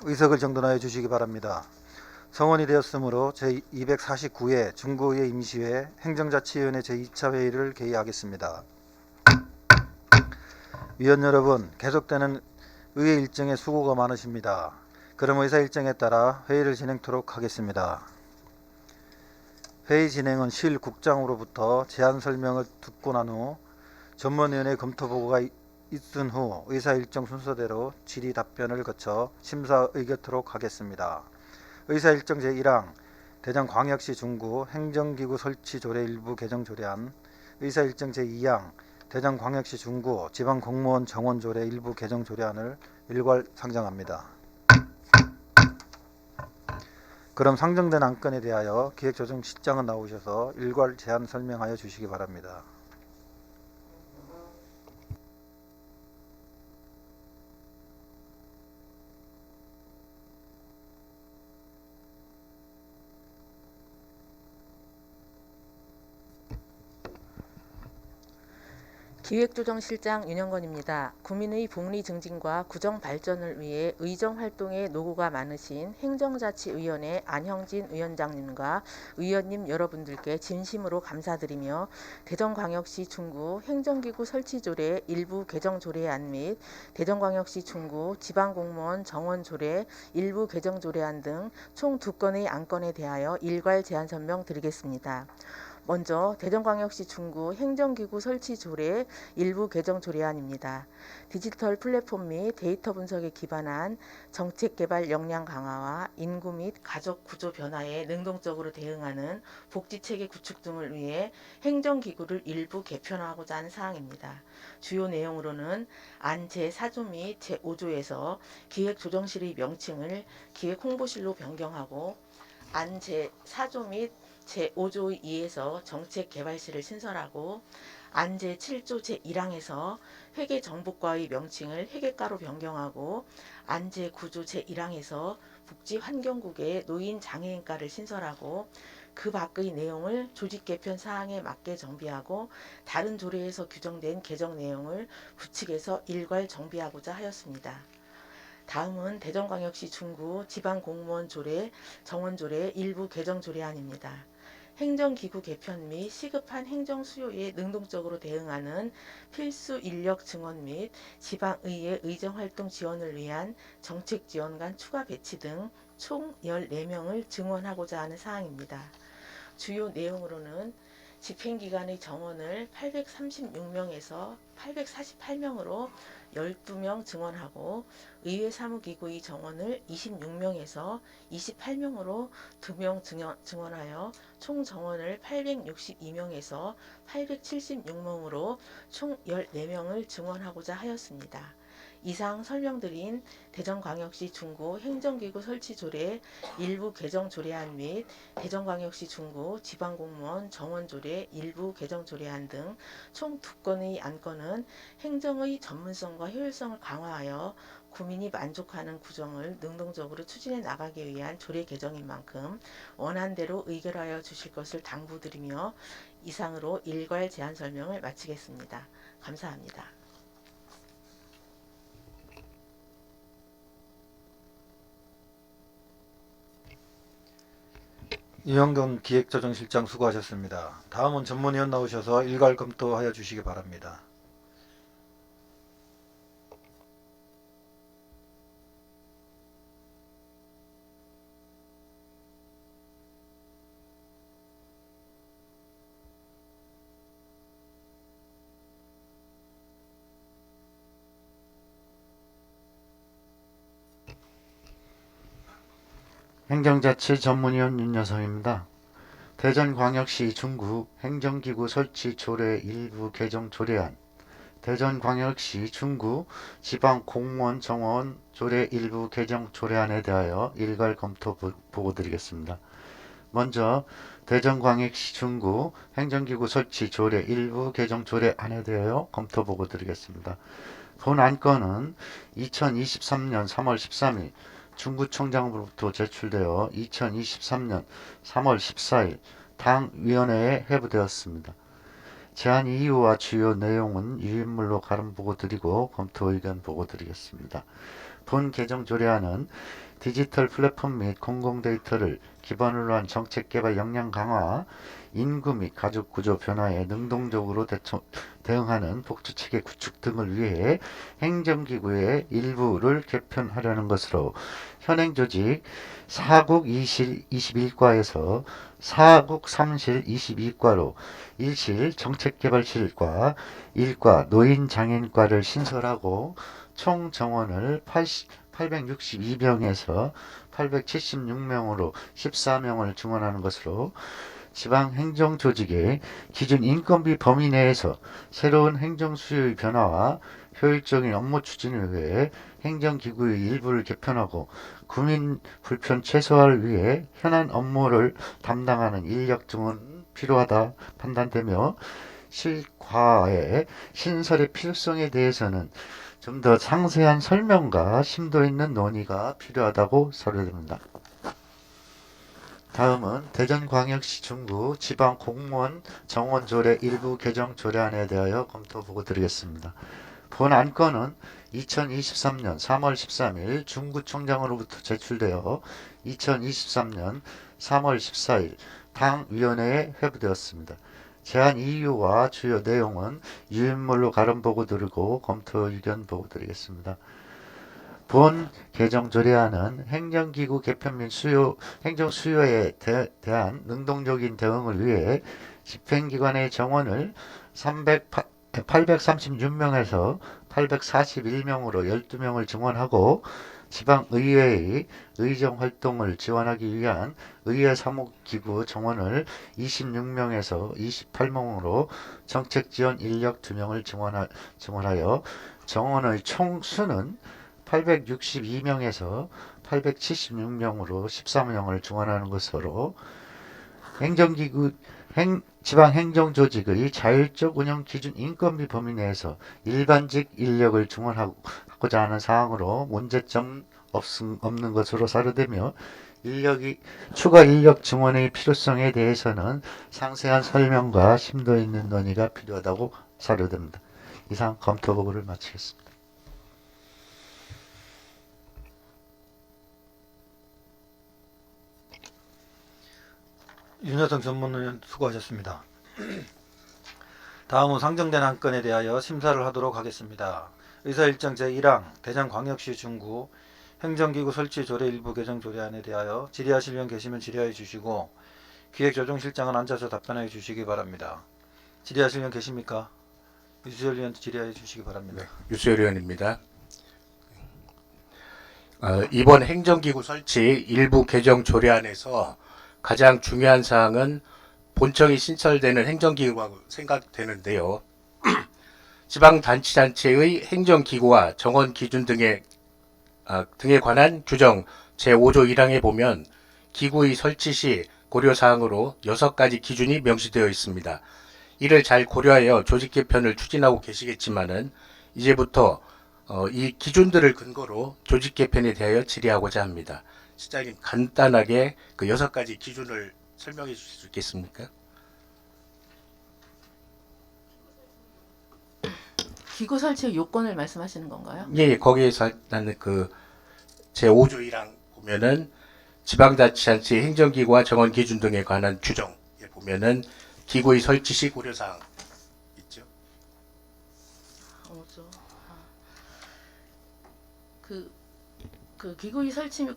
의석을 정돈하여 주시기 바랍니다. 성원이 되었으므로 제249회 중구의회 임시회 행정자치위원회 제2차 회의를 개의하겠습니다. 위원 여러분, 계속되는 의회 일정에 수고가 많으십니다. 그럼 의사 일정에 따라 회의를 진행토록 하겠습니다. 회의 진행은 실 국장으로부터 제안 설명을 듣고 난 후 전문위원회 검토 보고가 있은 후 의사 일정 순서대로 질의 답변을 거쳐 심사 의결토록 하겠습니다. 의사 일정 제1항 대전광역시 중구 행정기구 설치 조례 일부 개정 조례안, 의사 일정 제2항 대전광역시 중구 지방공무원 정원 조례 일부 개정 조례안을 일괄 상정합니다. 그럼 상정된 안건에 대하여 기획조정실장은 나오셔서 일괄 제안 설명하여 주시기 바랍니다. 기획조정실장 윤영건입니다. 구민의 복리 증진과 구정 발전을 위해 의정활동에 노고가 많으신 행정자치위원회 안형진 위원장님과 위원님 여러분들께 진심으로 감사드리며 대전광역시 중구 행정기구 설치조례 일부 개정조례안 및 대전광역시 중구 지방공무원 정원조례 일부 개정조례안 등 총 2건의 안건에 대하여 일괄 제안 설명 드리겠습니다. 먼저 대전광역시 중구 행정기구 설치 조례 일부 개정 조례안입니다. 디지털 플랫폼 및 데이터 분석에 기반한 정책개발 역량 강화와 인구 및 가족 구조 변화에 능동적으로 대응하는 복지체계 구축 등을 위해 행정기구를 일부 개편하고자 하는 사항입니다. 주요 내용으로는 안 제4조 및 제5조에서 기획조정실의 명칭을 기획홍보실로 변경하고 안 제4조 및 제5조 2에서 정책개발실을 신설하고 안 제7조 제1항에서 회계정보과의 명칭을 회계과로 변경하고 안 제9조 제1항에서 복지환경국의 노인장애인과를 신설하고 그 밖의 내용을 조직개편 사항에 맞게 정비하고 다른 조례에서 규정된 개정 내용을 부칙에서 일괄 정비하고자 하였습니다. 다음은 대전광역시 중구 지방공무원 조례 정원조례 일부 개정 조례안입니다. 행정기구 개편 및 시급한 행정수요에 능동적으로 대응하는 필수 인력 증원 및 지방의회 의정활동 지원을 위한 정책지원관 추가 배치 등 총 14명을 증원하고자 하는 사항입니다. 주요 내용으로는 집행기관의 정원을 836명에서 848명으로 12명 증원하고 의회 사무기구의 정원을 26명에서 28명으로 2명 증원하여 총 정원을 862명에서 876명으로 총 14명을 증원하고자 하였습니다. 이상 설명드린 대전광역시 중구 행정기구 설치조례 일부 개정 조례안 및 대전광역시 중구 지방공무원 정원조례 일부 개정 조례안 등 총 2건의 안건은 행정의 전문성과 효율성을 강화하여 구민이 만족하는 구정을 능동적으로 추진해 나가기 위한 조례 개정인 만큼 원안대로 의결하여 주실 것을 당부드리며 이상으로 일괄 제안 설명을 마치겠습니다. 감사합니다. 윤영건 기획조정실장 수고하셨습니다. 다음은 전문위원 나오셔서 일괄 검토하여 주시기 바랍니다. 행정자치 전문위원 윤여성입니다. 대전광역시 중구 행정기구 설치 조례 일부 개정 조례안, 대전광역시 중구 지방공무원 정원 조례 일부 개정 조례안에 대하여 일괄 검토 보고드리겠습니다. 먼저 대전광역시 중구 행정기구 설치 조례 일부 개정 조례안에 대하여 검토 보고드리겠습니다. 본 안건은 2023년 3월 13일 중구청장으로부터 제출되어 2023년 3월 14일 당 위원회에 회부되었습니다. 제안 이유와 주요 내용은 유인물로 가름 보고 드리고 검토 의견 보고 드리겠습니다. 본 개정 조례안은 디지털 플랫폼 및 공공 데이터를 기반으로 한 정책 개발 역량 강화, 인구 및 가족 구조 변화에 능동적으로 대응하는 복지 체계 구축 등을 위해 행정기구의 일부를 개편하려는 것으로 현행 조직 4국 21과에서 4국 3실 22과로 1실 정책개발실과 1과 노인장애인과를 신설하고 총 정원을 862명에서 876명으로 14명을 증원하는 것으로 지방행정조직의 기준 인건비 범위 내에서 새로운 행정수요의 변화와 효율적인 업무 추진을 위해 행정기구의 일부를 개편하고 국민 불편 최소화를 위해 현안 업무를 담당하는 인력 증원 필요하다 판단되며 실과의 신설의 필요성에 대해서는 좀 더 상세한 설명과 심도 있는 논의가 필요하다고 사료됩니다. 다음은 대전광역시 중구 지방공무원 정원조례 일부 개정 조례안에 대하여 검토 보고 드리겠습니다. 본 안건은 2023년 3월 13일 중구청장으로부터 제출되어 2023년 3월 14일 당위원회에 회부되었습니다. 제안 이유와 주요 내용은 유인물로 가름 보고 드리고 검토 의견 보고 드리겠습니다. 본 개정 조례안은 행정기구 개편 및 행정 수요에 대한 능동적인 대응을 위해 집행기관의 정원을 836명에서 841명으로 12명을 증원하고 지방의회의 의정활동을 지원하기 위한 의회 사무기구 정원을 26명에서 28명으로 정책지원 인력 2명을 증원하여 정원의 총수는 862명에서 876명으로 13명을 증원하는 것으로 지방행정조직의 자율적 운영 기준 인건비 범위 내에서 일반직 인력을 증원하고자 하는 사항으로 문제점 없는 것으로 사료되며 추가 인력 증원의 필요성에 대해서는 상세한 설명과 심도 있는 논의가 필요하다고 사료됩니다. 이상 검토 보고를 마치겠습니다. 윤여성 전문의원 수고하셨습니다. 다음은 상정된 안건에 대하여 심사를 하도록 하겠습니다. 의사일정 제1항 대전광역시 중구 행정기구 설치 조례 일부 개정 조례안에 대하여 질의하실 분 계시면 질의하여 주시고 기획조정실장은 앉아서 답변하여 주시기 바랍니다. 질의하실 분 계십니까? 유수열 의원 질의하여 주시기 바랍니다. 네, 유수열 의원입니다. 이번 행정기구 설치 일부 개정 조례안에서 가장 중요한 사항은 본청이 신설되는 행정기구라고 생각되는데요. 지방자치단체의 행정기구와 정원 기준 등에 관한 규정 제5조 1항에 보면 기구의 설치 시 고려사항으로 6가지 기준이 명시되어 있습니다. 이를 잘 고려하여 조직 개편을 추진하고 계시겠지만은 이제부터 이 기준들을 근거로 조직 개편에 대하여 질의하고자 합니다. 시장님 간단하게 그 6가지 기준을 설명해 주실 수 있겠습니까? 기구 설치 요건을 말씀하시는 건가요? 예, 거기에서 나는 그 제5조 1항 보면은 지방자치단체 행정기구와 정원 기준 등에 관한 규정에 보면은 기구의 설치 시 고려사항 있죠. 그 기구의 설치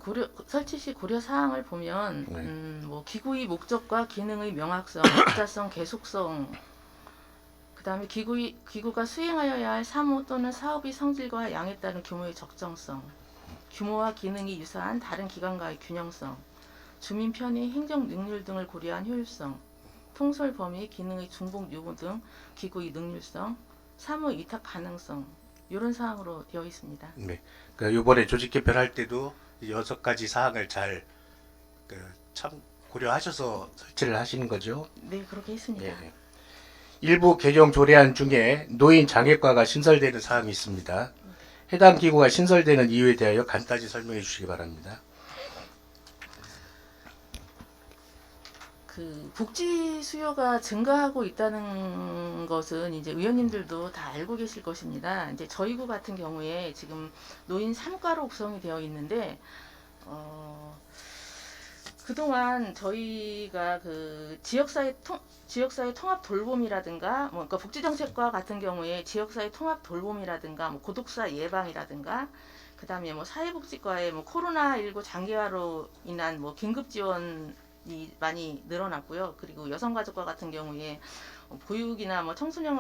시 고려 사항을 보면 네. 뭐 기구의 목적과 기능의 명확성, 독자성, 계속성, 그다음에 기구가 수행하여야 할 사무 또는 사업의 성질과 양에 따른 규모의 적정성, 규모와 기능이 유사한 다른 기관과의 균형성, 주민 편의, 행정 능률 등을 고려한 효율성, 통솔 범위, 기능의 중복 유무 등 기구의 능률성, 사무 위탁 가능성 이런 사항으로 되어 있습니다. 네. 그러니까 이번에 조직 개편할 때도 이 6가지 사항을 잘 참 고려하셔서 설치를 하시는 거죠. 네, 그렇게 했습니다. 네. 일부 개정 조례안 중에 노인 장애과가 신설되는 사항이 있습니다. 해당 기구가 신설되는 이유에 대하여 간단히 설명해 주시기 바랍니다. 그 복지 수요가 증가하고 있다는 것은 이제 의원님들도 다 알고 계실 것입니다. 이제 저희 구 같은 경우에 지금 노인 3과로 구성이 되어 있는데 그동안 저희가 그 지역사회 통합 돌봄이라든가 그러니까 복지정책과 같은 경우에 지역사회 통합 돌봄이라든가 고독사 예방이라든가 그다음에 사회복지과에 코로나19 장기화로 인한 긴급 지원이 많이 늘어났고요. 그리고 여성가족과 같은 경우에 보육이나 청소년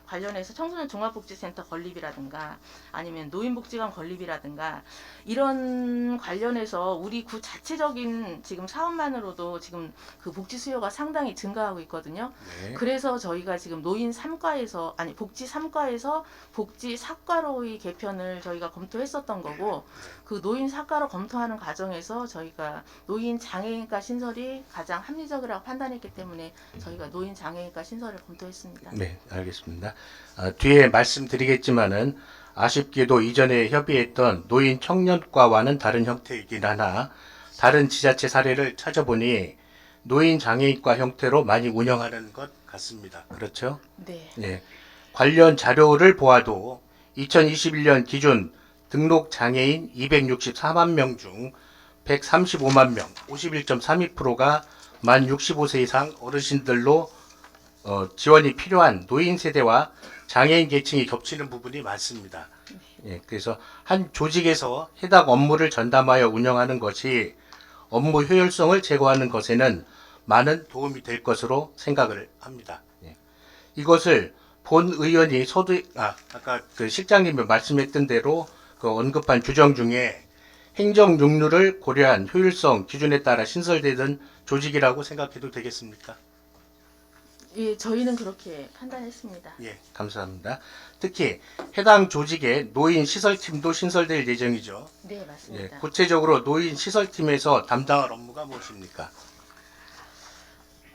관련해서 청소년 종합복지센터 건립이라든가 아니면 노인복지관 건립이라든가 이런 관련해서 우리 구 자체적인 지금 사업만으로도 지금 그 복지 수요가 상당히 증가하고 있거든요. 네. 그래서 저희가 지금 노인 3과에서 복지 3과에서 복지 4과로의 개편을 저희가 검토했었던 거고 그 노인 4과로 검토하는 과정에서 저희가 노인 장애인과 신설이 가장 합리적이라고 판단했기 때문에 저희가 노인 장애인과 신설을 검토했습니다. 네, 알겠습니다. 뒤에 말씀드리겠지만은 아쉽게도 이전에 협의했던 노인 청년과와는 다른 형태이긴 하나 다른 지자체 사례를 찾아보니 노인 장애인과 형태로 많이 운영하는 것 같습니다. 그렇죠? 네. 네. 관련 자료를 보아도 2021년 기준 등록 장애인 264만 명 중 135만 명, 51.32%가 만 65세 이상 어르신들로 지원이 필요한 노인 세대와 장애인 계층이 겹치는 부분이 많습니다. 예, 그래서 한 조직에서 해당 업무를 전담하여 운영하는 것이 업무 효율성을 제고하는 것에는 많은 도움이 될 것으로 생각을 합니다. 예. 이것을 본 의원이 아까 그 실장님이 말씀했던 대로 그 언급한 규정 중에 행정 육류를 고려한 효율성 기준에 따라 신설되는 조직이라고 생각해도 되겠습니까? 예, 저희는 그렇게 판단했습니다. 예, 감사합니다. 특히 해당 조직의 노인 시설팀도 신설될 예정이죠. 네, 예, 맞습니다. 구체적으로 노인 시설팀에서 담당할 업무가 무엇입니까?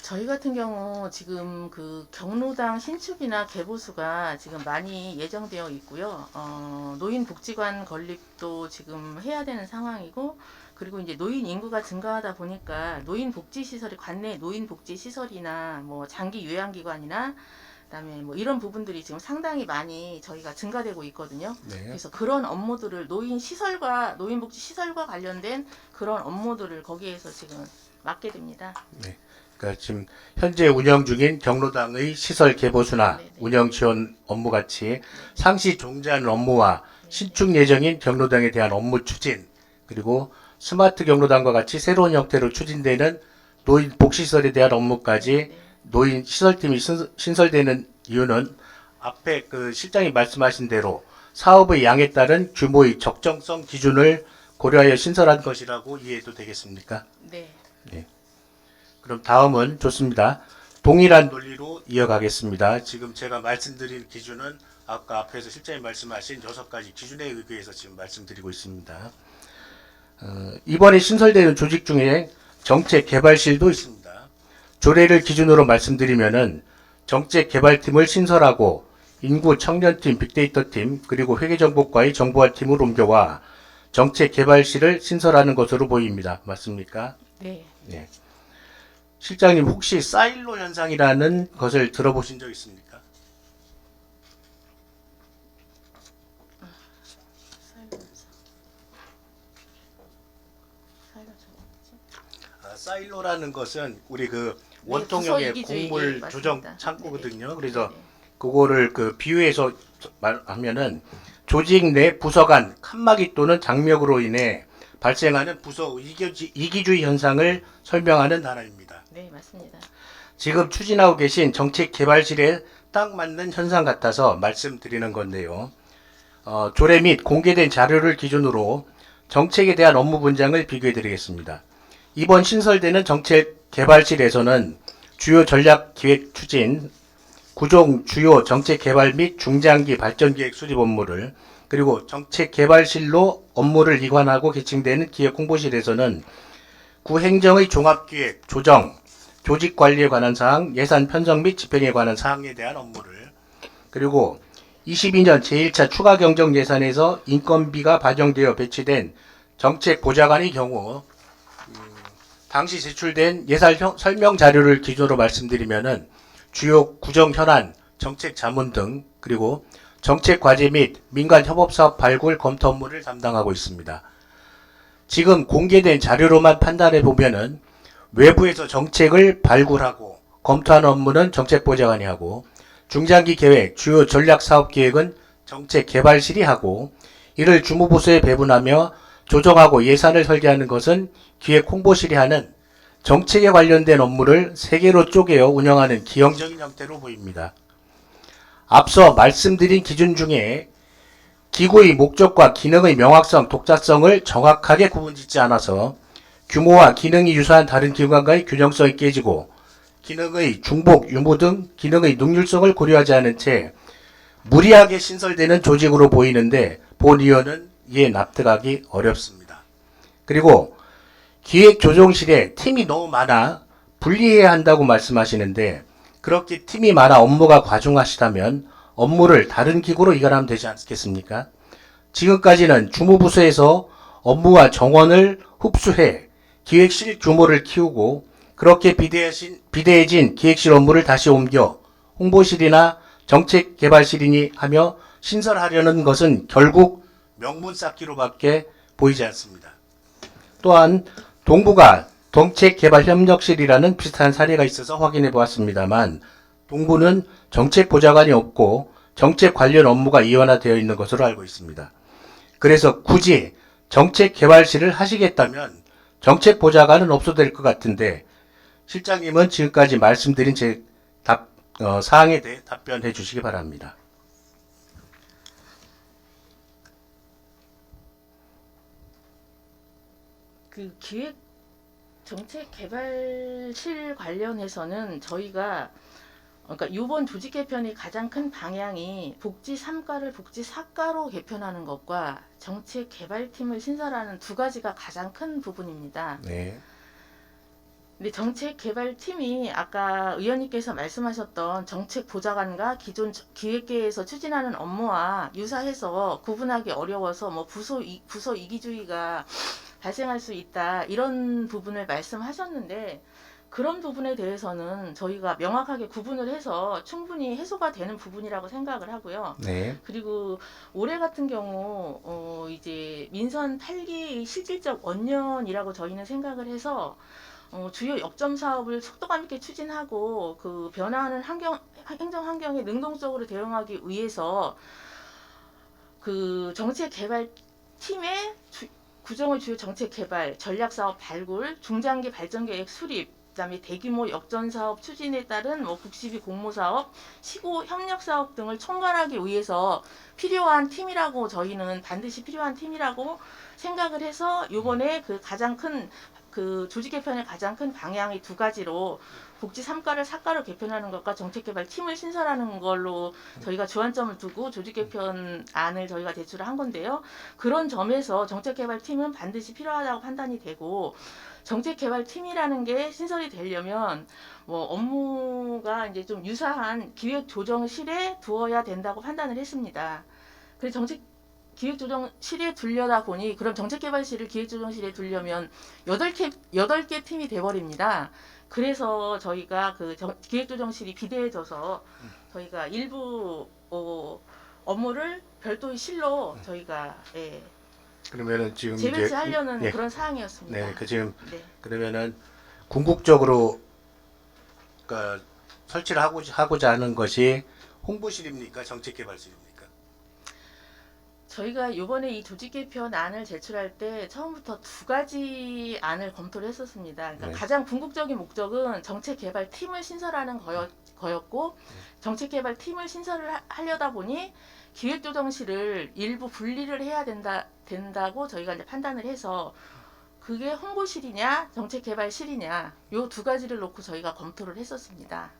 저희 같은 경우 지금 그 경로당 신축이나 개보수가 지금 많이 예정되어 있고요. 노인복지관 건립도 지금 해야 되는 상황이고, 그리고 이제 노인 인구가 증가하다 보니까 노인복지시설이 관내 노인복지시설이나 장기 요양기관이나 그다음에 이런 부분들이 지금 상당히 많이 저희가 증가되고 있거든요. 네. 그래서 그런 업무들을 노인복지시설과 관련된 그런 업무들을 거기에서 지금 맡게 됩니다. 네. 그러니까 지금 현재 운영 중인 경로당의 시설 개보수나 네네. 운영 지원 업무 같이 상시 종자하는 업무와 신축 예정인 경로당에 대한 업무 추진, 그리고 스마트 경로당과 같이 새로운 형태로 추진되는 노인 복지시설에 대한 업무까지 노인 시설팀이 신설되는 이유는 앞에 그 실장이 말씀하신 대로 사업의 양에 따른 규모의 적정성 기준을 고려하여 신설한 것이라고 이해해도 되겠습니까? 네. 그럼 다음은 좋습니다. 동일한 논리로 이어가겠습니다. 지금 제가 말씀드린 기준은 아까 앞에서 실장님 말씀하신 6가지 기준에 의해서 지금 말씀드리고 있습니다. 이번에 신설되는 조직 중에 정책개발실도 있습니다. 조례를 기준으로 말씀드리면은 정책개발팀을 신설하고 인구 청년팀, 빅데이터팀, 그리고 회계정보과의 정보화팀을 옮겨와 정책개발실을 신설하는 것으로 보입니다. 맞습니까? 네. 네. 실장님 혹시 사일로 현상이라는 것을 들어보신 적 있습니까? 사일로라는 것은 우리 그 원통형의 부서 곡물 이기주의, 조정 맞습니다. 창고거든요. 네네. 그래서 네네. 그거를 그 비유해서 말하면은 조직 내 부서 간 칸막이 또는 장벽으로 인해 발생하는 부서 이기주의 현상을 설명하는 단어입니다. 네, 맞습니다. 지금 추진하고 계신 정책개발실에 딱 맞는 현상 같아서 말씀드리는 건데요. 조례 및 공개된 자료를 기준으로 정책에 대한 업무 분장을 비교해 드리겠습니다. 이번 신설되는 정책개발실에서는 주요 전략기획 추진, 구종 주요 정책개발 및 중장기 발전계획 수립 업무를, 그리고 정책개발실로 업무를 이관하고 개칭되는 기획홍보실에서는 구행정의 종합기획, 조정, 조직관리에 관한 사항, 예산 편성 및 집행에 관한 사항에 대한 업무를, 그리고 22년 제1차 추가 경정 예산에서 인건비가 반영되어 배치된 정책보좌관의 경우 당시 제출된 예산 설명 자료를 기준으로 말씀드리면은 주요 구정 현안, 정책 자문 등 그리고 정책 과제 및 민간 협업 사업 발굴 검토 업무를 담당하고 있습니다. 지금 공개된 자료로만 판단해 보면은 외부에서 정책을 발굴하고 검토하는 업무는 정책보좌관이 하고 중장기 계획, 주요 전략 사업 계획은 정책개발실이 하고 이를 주무부서에 배분하며 조정하고 예산을 설계하는 것은 기획홍보실이 하는 정책에 관련된 업무를 3개로 쪼개어 운영하는 기형적인 형태로 보입니다. 앞서 말씀드린 기준 중에 기구의 목적과 기능의 명확성, 독자성을 정확하게 구분짓지 않아서 규모와 기능이 유사한 다른 기관과의 균형성이 깨지고 기능의 중복, 유무 등 기능의 능률성을 고려하지 않은 채 무리하게 신설되는 조직으로 보이는데 본위원은 이에 납득하기 어렵습니다. 그리고 기획조정실에 팀이 너무 많아 분리해야 한다고 말씀하시는데 그렇게 팀이 많아 업무가 과중하시다면 업무를 다른 기구로 이관하면 되지 않겠습니까? 지금까지는 주무부서에서 업무와 정원을 흡수해 기획실 규모를 키우고 그렇게 비대해진 기획실 업무를 다시 옮겨 홍보실이나 정책개발실이니 하며 신설하려는 것은 결국 명분 쌓기로밖에 보이지 않습니다. 또한 동부가 정책개발협력실이라는 비슷한 사례가 있어서 확인해 보았습니다만 동부는 정책보좌관이 없고 정책 관련 업무가 이원화되어 있는 것으로 알고 있습니다. 그래서 굳이 정책개발실을 하시겠다면 정책보좌관은 없어도 될 것 같은데 실장님은 지금까지 말씀드린 제 사항에 대해 답변해 주시기 바랍니다. 그 기획 정책 개발실 관련해서는 저희가 그러니까 이번 조직 개편의 가장 큰 방향이 복지 3과를 복지 4과로 개편하는 것과 정책 개발팀을 신설하는 두 가지가 가장 큰 부분입니다. 네. 근데 정책 개발팀이 아까 의원님께서 말씀하셨던 정책 보좌관과 기존 기획계에서 추진하는 업무와 유사해서 구분하기 어려워서 뭐 부서 이기주의가 발생할 수 있다 이런 부분을 말씀하셨는데 그런 부분에 대해서는 저희가 명확하게 구분을 해서 충분히 해소가 되는 부분이라고 생각을 하고요. 네. 그리고 올해 같은 경우 이제 민선 8기의 실질적 원년이라고 저희는 생각을 해서 주요 역점 사업을 속도감 있게 추진하고 그 변화하는 행정 환경에 능동적으로 대응하기 위해서 그 정책 개발 팀의 구정의 주요 정책 개발, 전략 사업 발굴, 중장기 발전 계획 수립, 그다음에 대규모 역전 사업 추진에 따른 국시비 공모 사업, 시고 협력 사업 등을 총괄하기 위해서 필요한 팀이라고 저희는 반드시 필요한 팀이라고 생각을 해서 이번에 그 가장 큰 그 조직 개편의 가장 큰 방향이 두 가지로 복지 3과를 4과로 개편하는 것과 정책개발 팀을 신설하는 걸로 저희가 주안점을 두고 조직 개편 안을 저희가 제출을 한 건데요. 그런 점에서 정책개발 팀은 반드시 필요하다고 판단이 되고 정책개발 팀이라는 게 신설이 되려면 뭐 업무가 이제 좀 유사한 기획조정실에 두어야 된다고 판단을 했습니다. 그래서 기획조정실에 두려다 보니 그럼 정책개발실을 기획조정실에 두려면 8개 팀이 돼버립니다. 그래서 저희가 그 기획조정실이 비대해져서 저희가 일부 업무를 별도의 실로 저희가 그러면은 지금 재배치하려는 예. 그런 사항이었습니다. 네, 지금 네. 그러면은 궁극적으로 그러니까 설치를 하고자 하는 것이 홍보실입니까, 정책개발실입니까? 저희가 이번에 이 조직 개편 안을 제출할 때 처음부터 두 가지 안을 검토를 했었습니다. 그러니까 네. 가장 궁극적인 목적은 정책 개발 팀을 신설하는 거였고 정책 개발 팀을 신설을 하려다 보니 기획조정실을 일부 분리를 해야 된다고 저희가 이제 판단을 해서 그게 홍보실이냐 정책개발실이냐 요 두 가지를 놓고 저희가 검토를 했었습니다.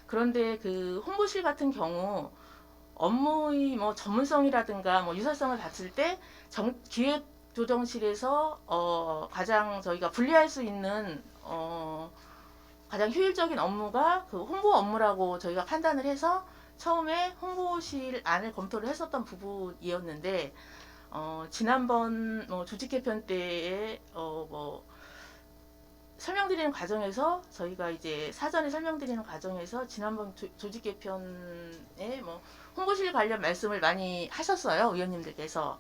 그런데 그 홍보실 같은 경우 업무의 뭐 전문성이라든가 뭐 유사성을 봤을 때 기획조정실에서 가장 저희가 분리할 수 있는 가장 효율적인 업무가 그 홍보 업무라고 저희가 판단을 해서 처음에 홍보실 안을 검토를 했었던 부분이었는데 지난번 조직 개편 때에 설명드리는 과정에서 저희가 이제 사전에 설명드리는 과정에서 지난번 조직 개편에 뭐 홍보실 관련 말씀을 많이 하셨어요, 의원님들께서.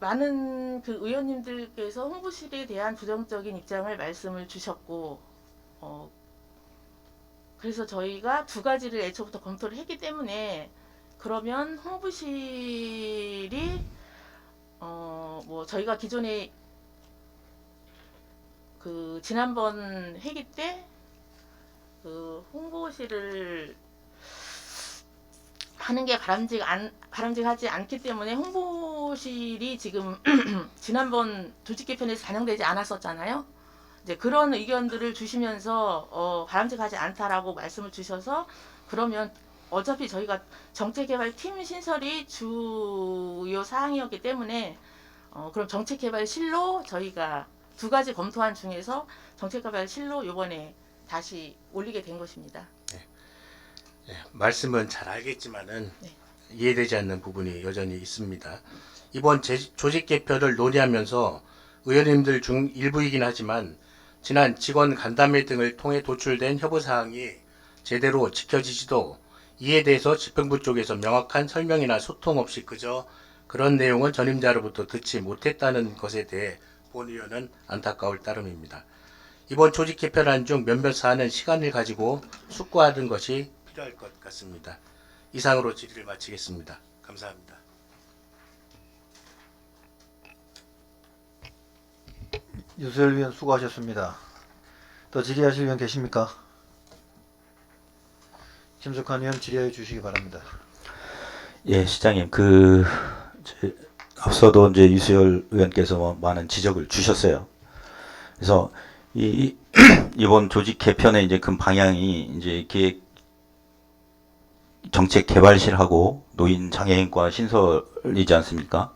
많은 그 의원님들께서 홍보실에 대한 부정적인 입장을 말씀을 주셨고, 그래서 저희가 두 가지를 애초부터 검토를 했기 때문에, 그러면 홍보실이 뭐 저희가 기존에 그 지난번 회기 때 그 홍보실을 하는 게 바람직하지 않기 때문에 홍보실이 지금 지난번 조직 개편에서 반영되지 않았었잖아요. 이제 그런 의견들을 주시면서 바람직하지 않다라고 말씀을 주셔서, 그러면 어차피 저희가 정책개발팀 신설이 주요 사항이었기 때문에 그럼 정책개발실로 저희가 두 가지 검토한 중에서 정책개발실로 이번에 다시 올리게 된 것입니다. 말씀은 잘 알겠지만은 네. 이해되지 않는 부분이 여전히 있습니다. 이번 조직 개편을 논의하면서 의원님들 중 일부이긴 하지만 지난 직원 간담회 등을 통해 도출된 협의사항이 제대로 지켜지지도, 이에 대해서 집행부 쪽에서 명확한 설명이나 소통 없이 그저 그런 내용은 전임자로부터 듣지 못했다는 것에 대해 본 의원은 안타까울 따름입니다. 이번 조직 개편안 중 몇몇 사안은 시간을 가지고 숙고하는 것이 필요할 것 같습니다. 이상으로 질의를 마치겠습니다. 감사합니다. 유수열 위원 수고하셨습니다. 더 질의하실 위원 계십니까? 김석환 위원 질의해 주시기 바랍니다. 예, 시장님, 앞서도 이제 유수열 의원께서 많은 지적을 주셨어요. 그래서 이번 조직 개편의 이제 큰 방향이 이제 정책 개발실하고 노인 장애인과 신설이지 않습니까?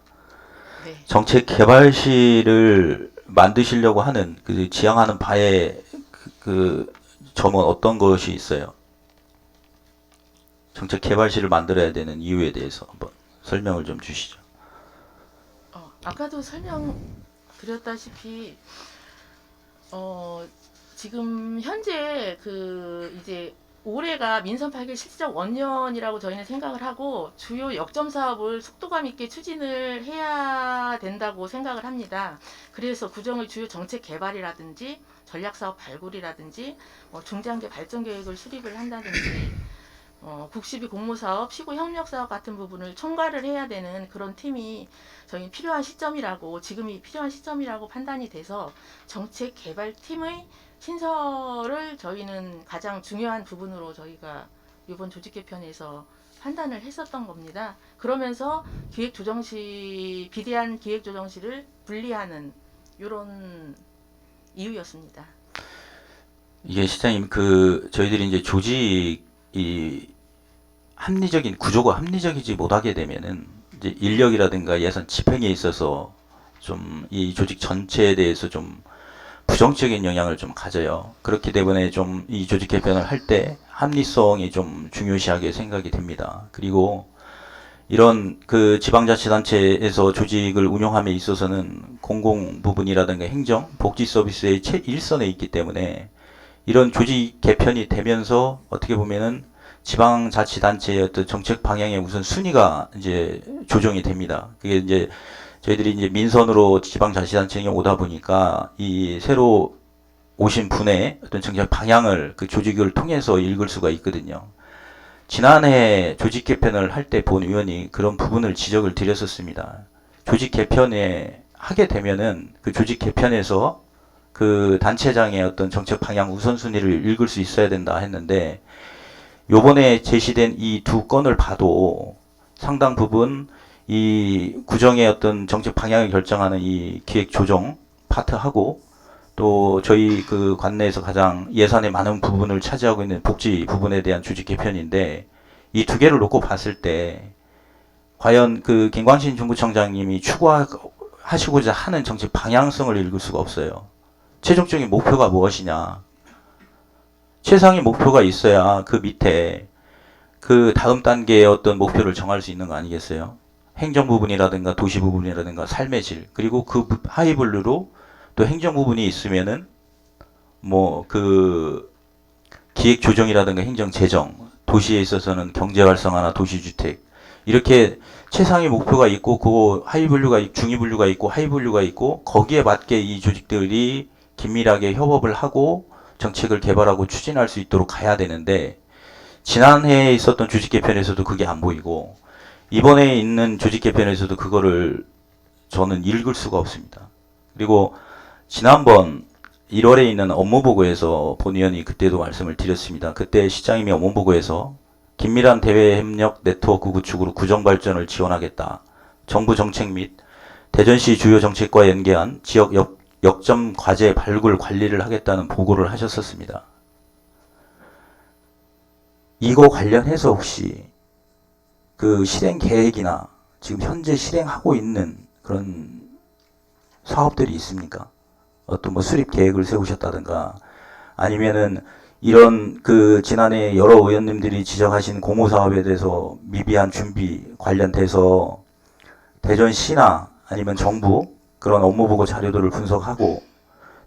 네. 정책 개발실을 만드시려고 하는 지향하는 바의 점은 어떤 것이 있어요? 정책 개발실을 만들어야 되는 이유에 대해서 한번 설명을 좀 주시죠. 아까도 설명드렸다시피 지금 현재 이제 올해가 민선 8개 실질적 원년이라고 저희는 생각을 하고, 주요 역점 사업을 속도감 있게 추진을 해야 된다고 생각을 합니다. 그래서 구정의 주요 정책 개발이라든지 전략 사업 발굴이라든지 중장기 발전 계획을 수립을 한다든지 국시비 공모 사업, 시구 협력 사업 같은 부분을 총괄을 해야 되는 그런 팀이 저희 필요한 시점이라고, 지금이 필요한 시점이라고 판단이 돼서 정책 개발팀의 신설을 저희는 가장 중요한 부분으로 저희가 이번 조직 개편에서 판단을 했었던 겁니다. 그러면서 비대한 기획조정실을 분리하는 이런 이유였습니다. 이게 시장님, 저희들이 이제 조직이 합리적인 구조가 합리적이지 못하게 되면은 이제 인력이라든가 예산 집행에 있어서 좀 이 조직 전체에 대해서 좀 부정적인 영향을 좀 가져요. 그렇기 때문에 좀 이 조직 개편을 할 때 합리성이 좀 중요시하게 생각이 됩니다. 그리고 이런 지방자치단체에서 조직을 운영함에 있어서는 공공 부분이라든가 행정, 복지 서비스의 최일선에 있기 때문에 이런 조직 개편이 되면서 어떻게 보면은 지방자치단체의 어떤 정책 방향의 우선 순위가 이제 조정이 됩니다. 그게 이제 저희들이 이제 민선으로 지방자치단체에 오다 보니까 이 새로 오신 분의 어떤 정책 방향을 조직을 통해서 읽을 수가 있거든요. 지난해 조직 개편을 할 때 본 의원이 그런 부분을 지적을 드렸었습니다. 조직 개편에 하게 되면은 조직 개편에서 단체장의 어떤 정책 방향 우선순위를 읽을 수 있어야 된다 했는데, 요번에 제시된 이 두 건을 봐도 상당 부분 이 구정의 어떤 정책 방향을 결정하는 이 기획 조정 파트하고, 또 저희 관내에서 가장 예산의 많은 부분을 차지하고 있는 복지 부분에 대한 조직 개편인데, 이 두 개를 놓고 봤을 때 과연 김광신 중구청장님이 추구하시고자 하는 정책 방향성을 읽을 수가 없어요. 최종적인 목표가 무엇이냐, 최상의 목표가 있어야 그 밑에 다음 단계의 어떤 목표를 정할 수 있는 거 아니겠어요? 행정 부분이라든가 도시 부분이라든가 삶의 질, 그리고 그 하위 분류로 또 행정 부분이 있으면은 뭐 그 기획 조정이라든가 행정 재정, 도시에 있어서는 경제 활성화나 도시 주택, 이렇게 최상위 목표가 있고 그 하위 분류가 중위 분류가 있고 하위 분류가 있고 거기에 맞게 이 조직들이 긴밀하게 협업을 하고 정책을 개발하고 추진할 수 있도록 가야 되는데, 지난해에 있었던 조직 개편에서도 그게 안 보이고 이번에 있는 조직 개편에서도 그거를 저는 읽을 수가 없습니다. 그리고 지난번 1월에 있는 업무보고에서 본의원이 그때도 말씀을 드렸습니다. 그때 시장님이 업무보고에서 긴밀한 대외협력 네트워크 구축으로 구정발전을 지원하겠다. 정부 정책 및 대전시 주요 정책과 연계한 지역 역점 과제 발굴 관리를 하겠다는 보고를 하셨었습니다. 이거 관련해서 혹시 그 실행 계획이나 지금 현재 실행하고 있는 그런 사업들이 있습니까? 어떤 뭐 수립 계획을 세우셨다든가, 아니면은 이런 그 지난해 여러 의원님들이 지적하신 공모 사업에 대해서 미비한 준비 관련돼서 대전시나 아니면 정부 그런 업무보고 자료들을 분석하고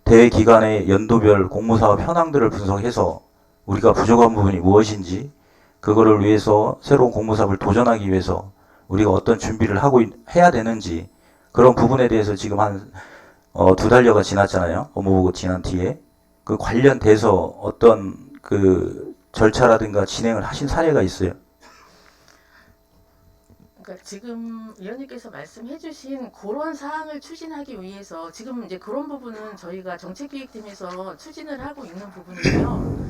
대회 기간의 연도별 공모사업 현황들을 분석해서 우리가 부족한 부분이 무엇인지, 그거를 위해서 새로운 공모사업을 도전하기 위해서 우리가 어떤 준비를 하고 해야 되는지, 그런 부분에 대해서 지금 한 2달여가 지났잖아요. 업무보고 지난 뒤에 그 관련돼서 어떤 그 절차라든가 진행을 하신 사례가 있어요. 그러니까 지금 위원님께서 말씀해주신 그런 사항을 추진하기 위해서 지금 이제 그런 부분은 저희가 정책기획팀에서 추진을 하고 있는 부분이고요.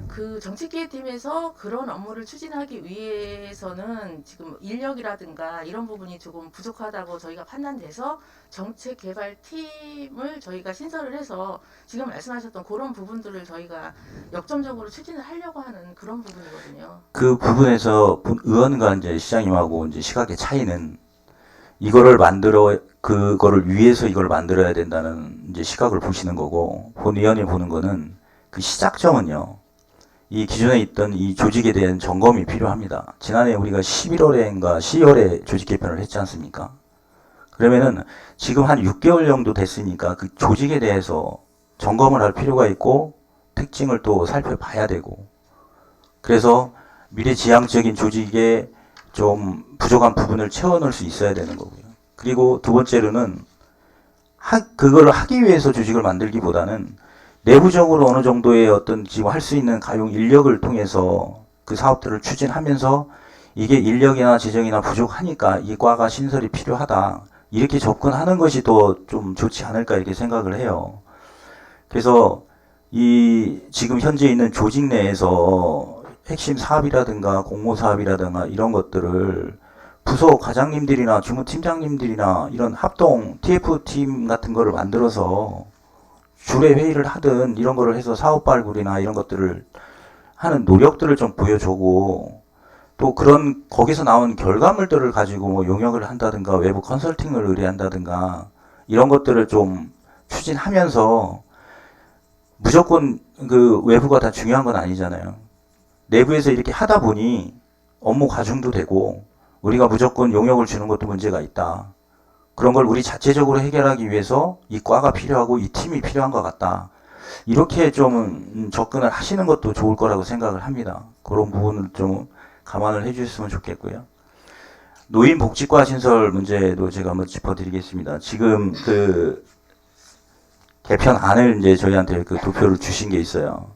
그 정책기획팀에서 그런 업무를 추진하기 위해서는 지금 인력이라든가 이런 부분이 조금 부족하다고 저희가 판단돼서 정책개발팀을 저희가 신설을 해서 지금 말씀하셨던 그런 부분들을 저희가 역점적으로 추진을 하려고 하는 그런 부분이거든요. 그 부분에서 의원과 이제 시장님하고 이제 시각의 차이는, 이거를 그거를 위해서 이걸 만들어야 된다는 이제 시각을 보시는 거고, 본 의원이 보는 거는 그 시작점은요, 이 기존에 있던 이 조직에 대한 점검이 필요합니다. 지난해 우리가 11월인가 12월에 조직 개편을 했지 않습니까? 그러면은 지금 한 6개월 정도 됐으니까 그 조직에 대해서 점검을 할 필요가 있고 특징을 또 살펴봐야 되고, 그래서 미래지향적인 조직에 좀 부족한 부분을 채워넣을 수 있어야 되는 거고요. 그리고 두 번째로는 그걸 하기 위해서 조직을 만들기보다는 내부적으로 어느 정도의 어떤 지금 할 수 있는 가용 인력을 통해서 그 사업들을 추진하면서 이게 인력이나 재정이나 부족하니까 이 과가 신설이 필요하다, 이렇게 접근하는 것이 더 좀 좋지 않을까 이렇게 생각을 해요. 그래서 이 지금 현재 있는 조직 내에서 핵심 사업이라든가 공모 사업이라든가 이런 것들을 부서 과장님들이나 주무팀장님들이나 이런 합동 TF팀 같은 거를 만들어서 주례 회의를 하든 이런 거를 해서 사업 발굴이나 이런 것들을 하는 노력들을 좀 보여주고, 또 그런 거기서 나온 결과물들을 가지고 뭐 용역을 한다든가 외부 컨설팅을 의뢰한다든가 이런 것들을 좀 추진하면서, 무조건 그 외부가 다 중요한 건 아니잖아요. 내부에서 이렇게 하다 보니 업무 과중도 되고 우리가 무조건 용역을 주는 것도 문제가 있다. 그런 걸 우리 자체적으로 해결하기 위해서 이 과가 필요하고 이 팀이 필요한 것 같다. 이렇게 좀 접근을 하시는 것도 좋을 거라고 생각을 합니다. 그런 부분을 좀 감안을 해주셨으면 좋겠고요. 노인복지과 신설 문제도 제가 한번 짚어드리겠습니다. 지금 그 개편안을 이제 저희한테 그 도표를 주신 게 있어요.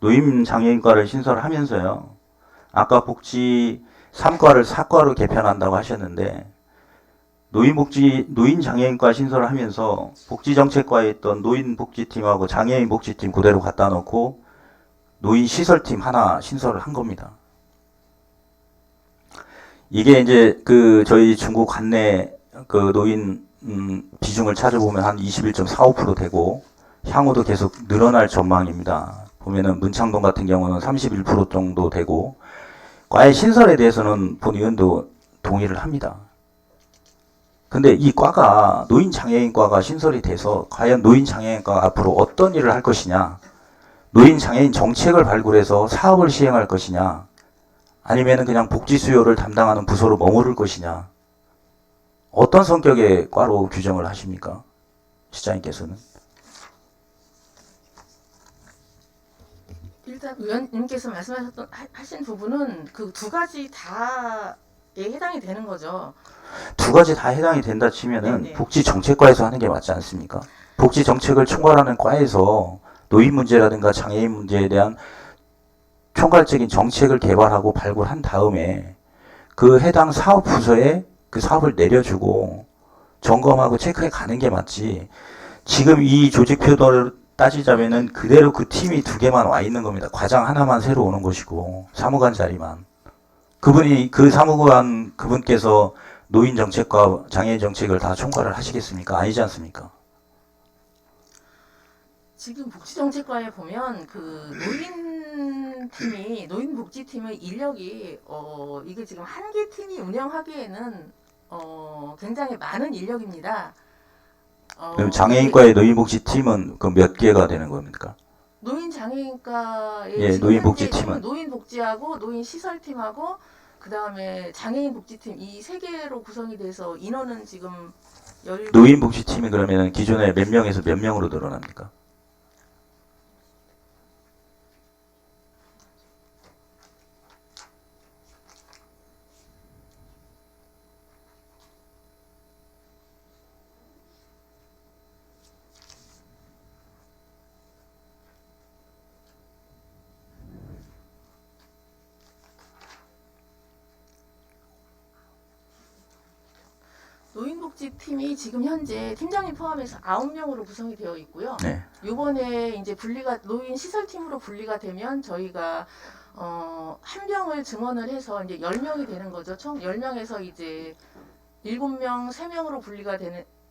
노인장애인과를 신설하면서요, 아까 복지 3과를 4과로 개편한다고 하셨는데, 노인장애인과 신설을 하면서 복지정책과에 있던 노인복지팀하고 장애인복지팀 그대로 갖다 놓고 노인시설팀 하나 신설을 한 겁니다. 이게 이제 그 저희 중국 관내 그 노인 비중을 찾아보면 한 21.45% 되고 향후도 계속 늘어날 전망입니다. 보면은 문창동 같은 경우는 31% 정도 되고, 과의 신설에 대해서는 본 의원도 동의를 합니다. 근데 이 과가 노인장애인과가 신설이 돼서 과연 노인장애인과가 앞으로 어떤 일을 할 것이냐, 노인장애인 정책을 발굴해서 사업을 시행할 것이냐, 아니면은 그냥 복지 수요를 담당하는 부서로 머무를 것이냐, 어떤 성격의 과로 규정을 하십니까? 시장님께서는? 일단 의원님께서 하신 부분은 그 두 가지 다에 해당이 되는 거죠. 두 가지 다 해당이 된다 치면은 네네. 복지정책과에서 하는 게 맞지 않습니까? 복지정책을 총괄하는 과에서 노인 문제라든가 장애인 문제에 대한 총괄적인 정책을 개발하고 발굴한 다음에 그 해당 사업 부서에 그 사업을 내려주고 점검하고 체크해 가는 게 맞지. 지금 이 조직표를 따지자면은 그대로 그 팀이 두 개만 와 있는 겁니다. 과장 하나만 새로 오는 것이고 사무관 자리만. 그분이 그 사무관 그분께서 노인 정책과 장애인 정책을 다 총괄을 하시겠습니까? 아니지 않습니까? 지금 복지정책과에 보면 그 노인복지팀의 인력이 이게 지금 한 개 팀이 운영하기에는 굉장히 많은 인력입니다. 그럼 장애인과의 노인복지팀은 그 몇 개가 되는 겁니까? 노인장애인과의 예, 지금 노인복지팀은? 현재 노인복지하고 노인시설팀하고 그 다음에 장애인복지팀 이 세 개로 구성이 돼서 인원은 지금 17. 노인복지팀이 그러면 기존에 몇 명에서 몇 명으로 늘어납니까? 노인복지팀이 지금 현재 팀장님 포함해서 9명으로 구성이 되어 있고요. 네. 이번에 이제 노인시설팀으로 분리가 되면 저희가 한 명을 증원을 해서 이제 10명이 되는 거죠. 총 10명에서 이제 7명, 3명으로 분리가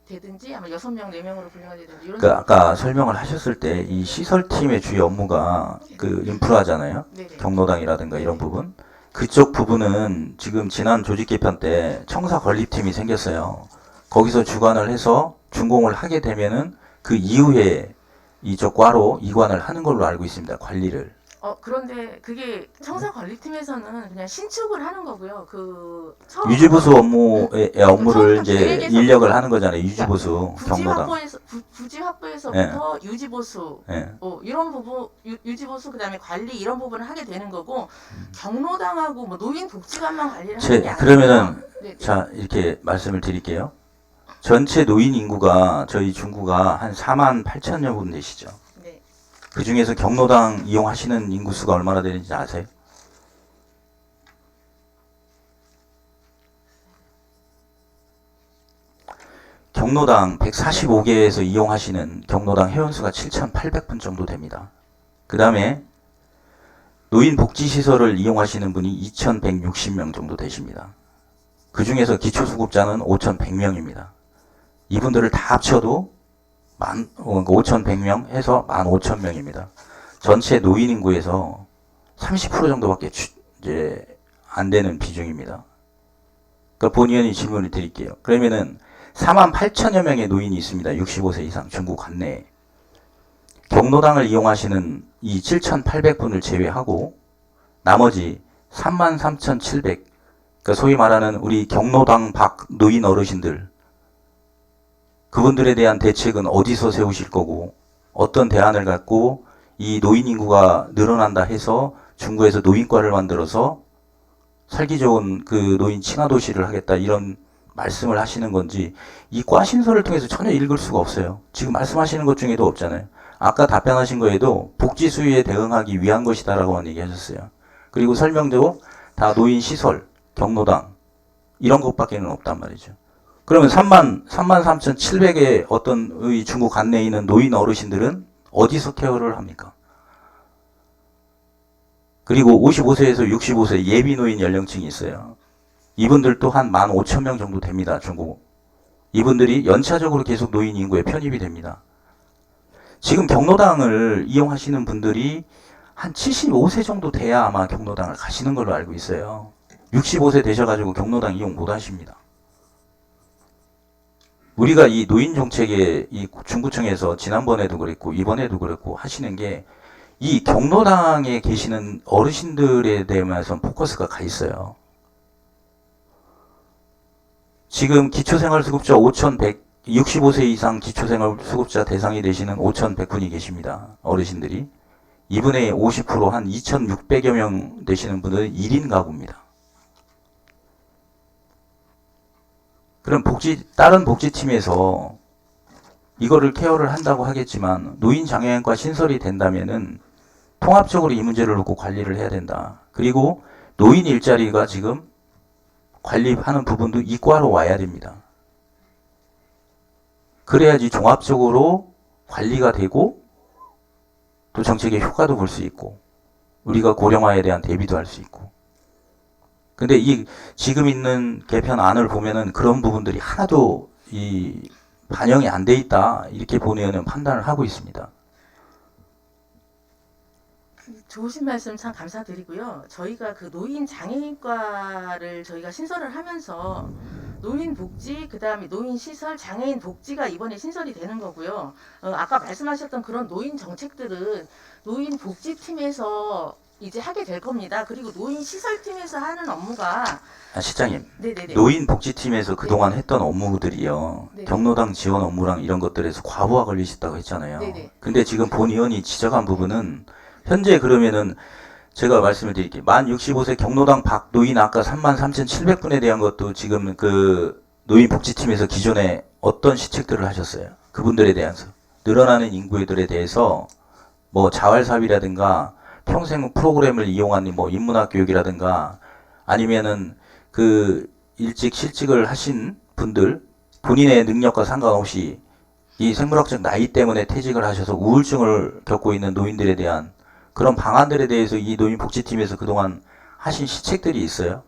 되든지 아마 6명, 4명으로 분리가 되든지 이런 그 아까 설명을 하셨을 때 이 시설팀의 주요 업무가 그 인프라잖아요. 네네. 경로당이라든가 이런 부분. 그쪽 부분은 지금 지난 조직 개편 때 청사 건립팀이 생겼어요. 거기서 주관을 해서 준공을 하게 되면은 그 이후에 이쪽 과로 이관을 하는 걸로 알고 있습니다. 관리를. 그런데 그게 청사관리팀에서는 그냥 신축을 하는 거고요. 유지보수 업무의 업무를 처음부터 이제 계획에서 인력을 하는 거잖아요. 유지보수 경로당. 부지 확보에서부터 유지보수 예. 이런 부분 유지보수 그다음에 관리 이런 부분을 하게 되는 거고 경로당하고 뭐 노인복지관만 관리를 하는 게 아니고요. 그러면은 네네. 자 이렇게 말씀을 드릴게요. 전체 노인 인구가 저희 중구가 한 4만 8천여 분 되시죠. 네. 그 중에서 경로당 이용하시는 인구수가 얼마나 되는지 아세요? 경로당 145개에서 이용하시는 경로당 회원수가 7,800분 정도 됩니다. 그 다음에 노인복지시설을 이용하시는 분이 2,160명 정도 되십니다. 그 중에서 기초수급자는 5,100명입니다. 이분들을 다 합쳐도 5,100명 해서 15,000명입니다. 전체 노인 인구에서 30% 정도밖에 이제 안 되는 비중입니다. 그러니까 본의원이 질문을 드릴게요. 그러면은 4만 8천여 명의 노인이 있습니다. 65세 이상 중구 관내에. 경로당을 이용하시는 이 7,800분을 제외하고 나머지 33,700, 그러니까 소위 말하는 우리 경로당 밖 노인 어르신들, 그분들에 대한 대책은 어디서 세우실 거고 어떤 대안을 갖고 이 노인 인구가 늘어난다 해서 중구에서 노인과를 만들어서 살기 좋은 그 노인 칭화 도시를 하겠다 이런 말씀을 하시는 건지 이 과 신설을 통해서 전혀 읽을 수가 없어요. 지금 말씀하시는 것 중에도 없잖아요. 아까 답변하신 거에도 복지 수요에 대응하기 위한 것이다라고 얘기하셨어요. 그리고 설명도 다 노인 시설, 경로당 이런 것밖에는 없단 말이죠. 그러면 33,700의 어떤 의 중국 관내에 있는 노인 어르신들은 어디서 케어를 합니까? 그리고 55세에서 65세 예비 노인 연령층이 있어요. 이분들도 한 15,000명 정도 됩니다. 중국. 이분들이 연차적으로 계속 노인 인구에 편입이 됩니다. 지금 경로당을 이용하시는 분들이 한 75세 정도 돼야 아마 경로당을 가시는 걸로 알고 있어요. 65세 되셔가지고 경로당 이용 못 하십니다. 우리가 이 노인 정책에 이 중구청에서 지난번에도 그랬고 이번에도 그랬고 하시는 게 이 경로당에 계시는 어르신들에 대해서 포커스가 가 있어요. 지금 기초생활수급자 5,165세 이상 기초생활수급자 대상이 되시는 5,100분이 계십니다. 어르신들이. 이분의 50%한 2,600여 명 되시는 분들은 1인 가구입니다. 그럼 다른 복지팀에서 이거를 케어를 한다고 하겠지만 노인장애인과 신설이 된다면은 통합적으로 이 문제를 놓고 관리를 해야 된다. 그리고 노인 일자리가 지금 관리하는 부분도 이과로 와야 됩니다. 그래야지 종합적으로 관리가 되고 또 정책의 효과도 볼 수 있고 우리가 고령화에 대한 대비도 할 수 있고. 근데 이 지금 있는 개편안을 보면은 그런 부분들이 하나도 반영이 안 돼 있다 이렇게 본의원은 판단을 하고 있습니다. 좋으신 말씀 참 감사드리고요. 저희가 그 노인 장애인과를 저희가 신설을 하면서 노인 복지, 그다음에 노인 시설, 장애인 복지가 이번에 신설이 되는 거고요. 아까 말씀하셨던 그런 노인 정책들은 노인 복지팀에서 이제 하게 될 겁니다. 그리고 노인 시설팀에서 하는 업무가 시장님, 네네네. 노인복지팀에서 그동안 했던 업무들이요. 네. 경로당 지원 업무랑 이런 것들에서 과부하 걸리셨다고 했잖아요. 네네. 근데 지금 본의원이 지적한 부분은 현재 그러면은 제가 말씀을 드릴게요. 만 65세 경로당 박노인 아까 33,700분에 대한 것도 지금 그 노인복지팀에서 기존에 어떤 시책들을 하셨어요? 그분들에 대해서. 늘어나는 인구들에 대해서 뭐 자활사비라든가 평생 프로그램을 이용한 뭐 인문학 교육이라든가 아니면은 그 일찍 실직을 하신 분들 본인의 능력과 상관없이 이 생물학적 나이 때문에 퇴직을 하셔서 우울증을 겪고 있는 노인들에 대한 그런 방안들에 대해서 이 노인복지팀에서 그동안 하신 시책들이 있어요?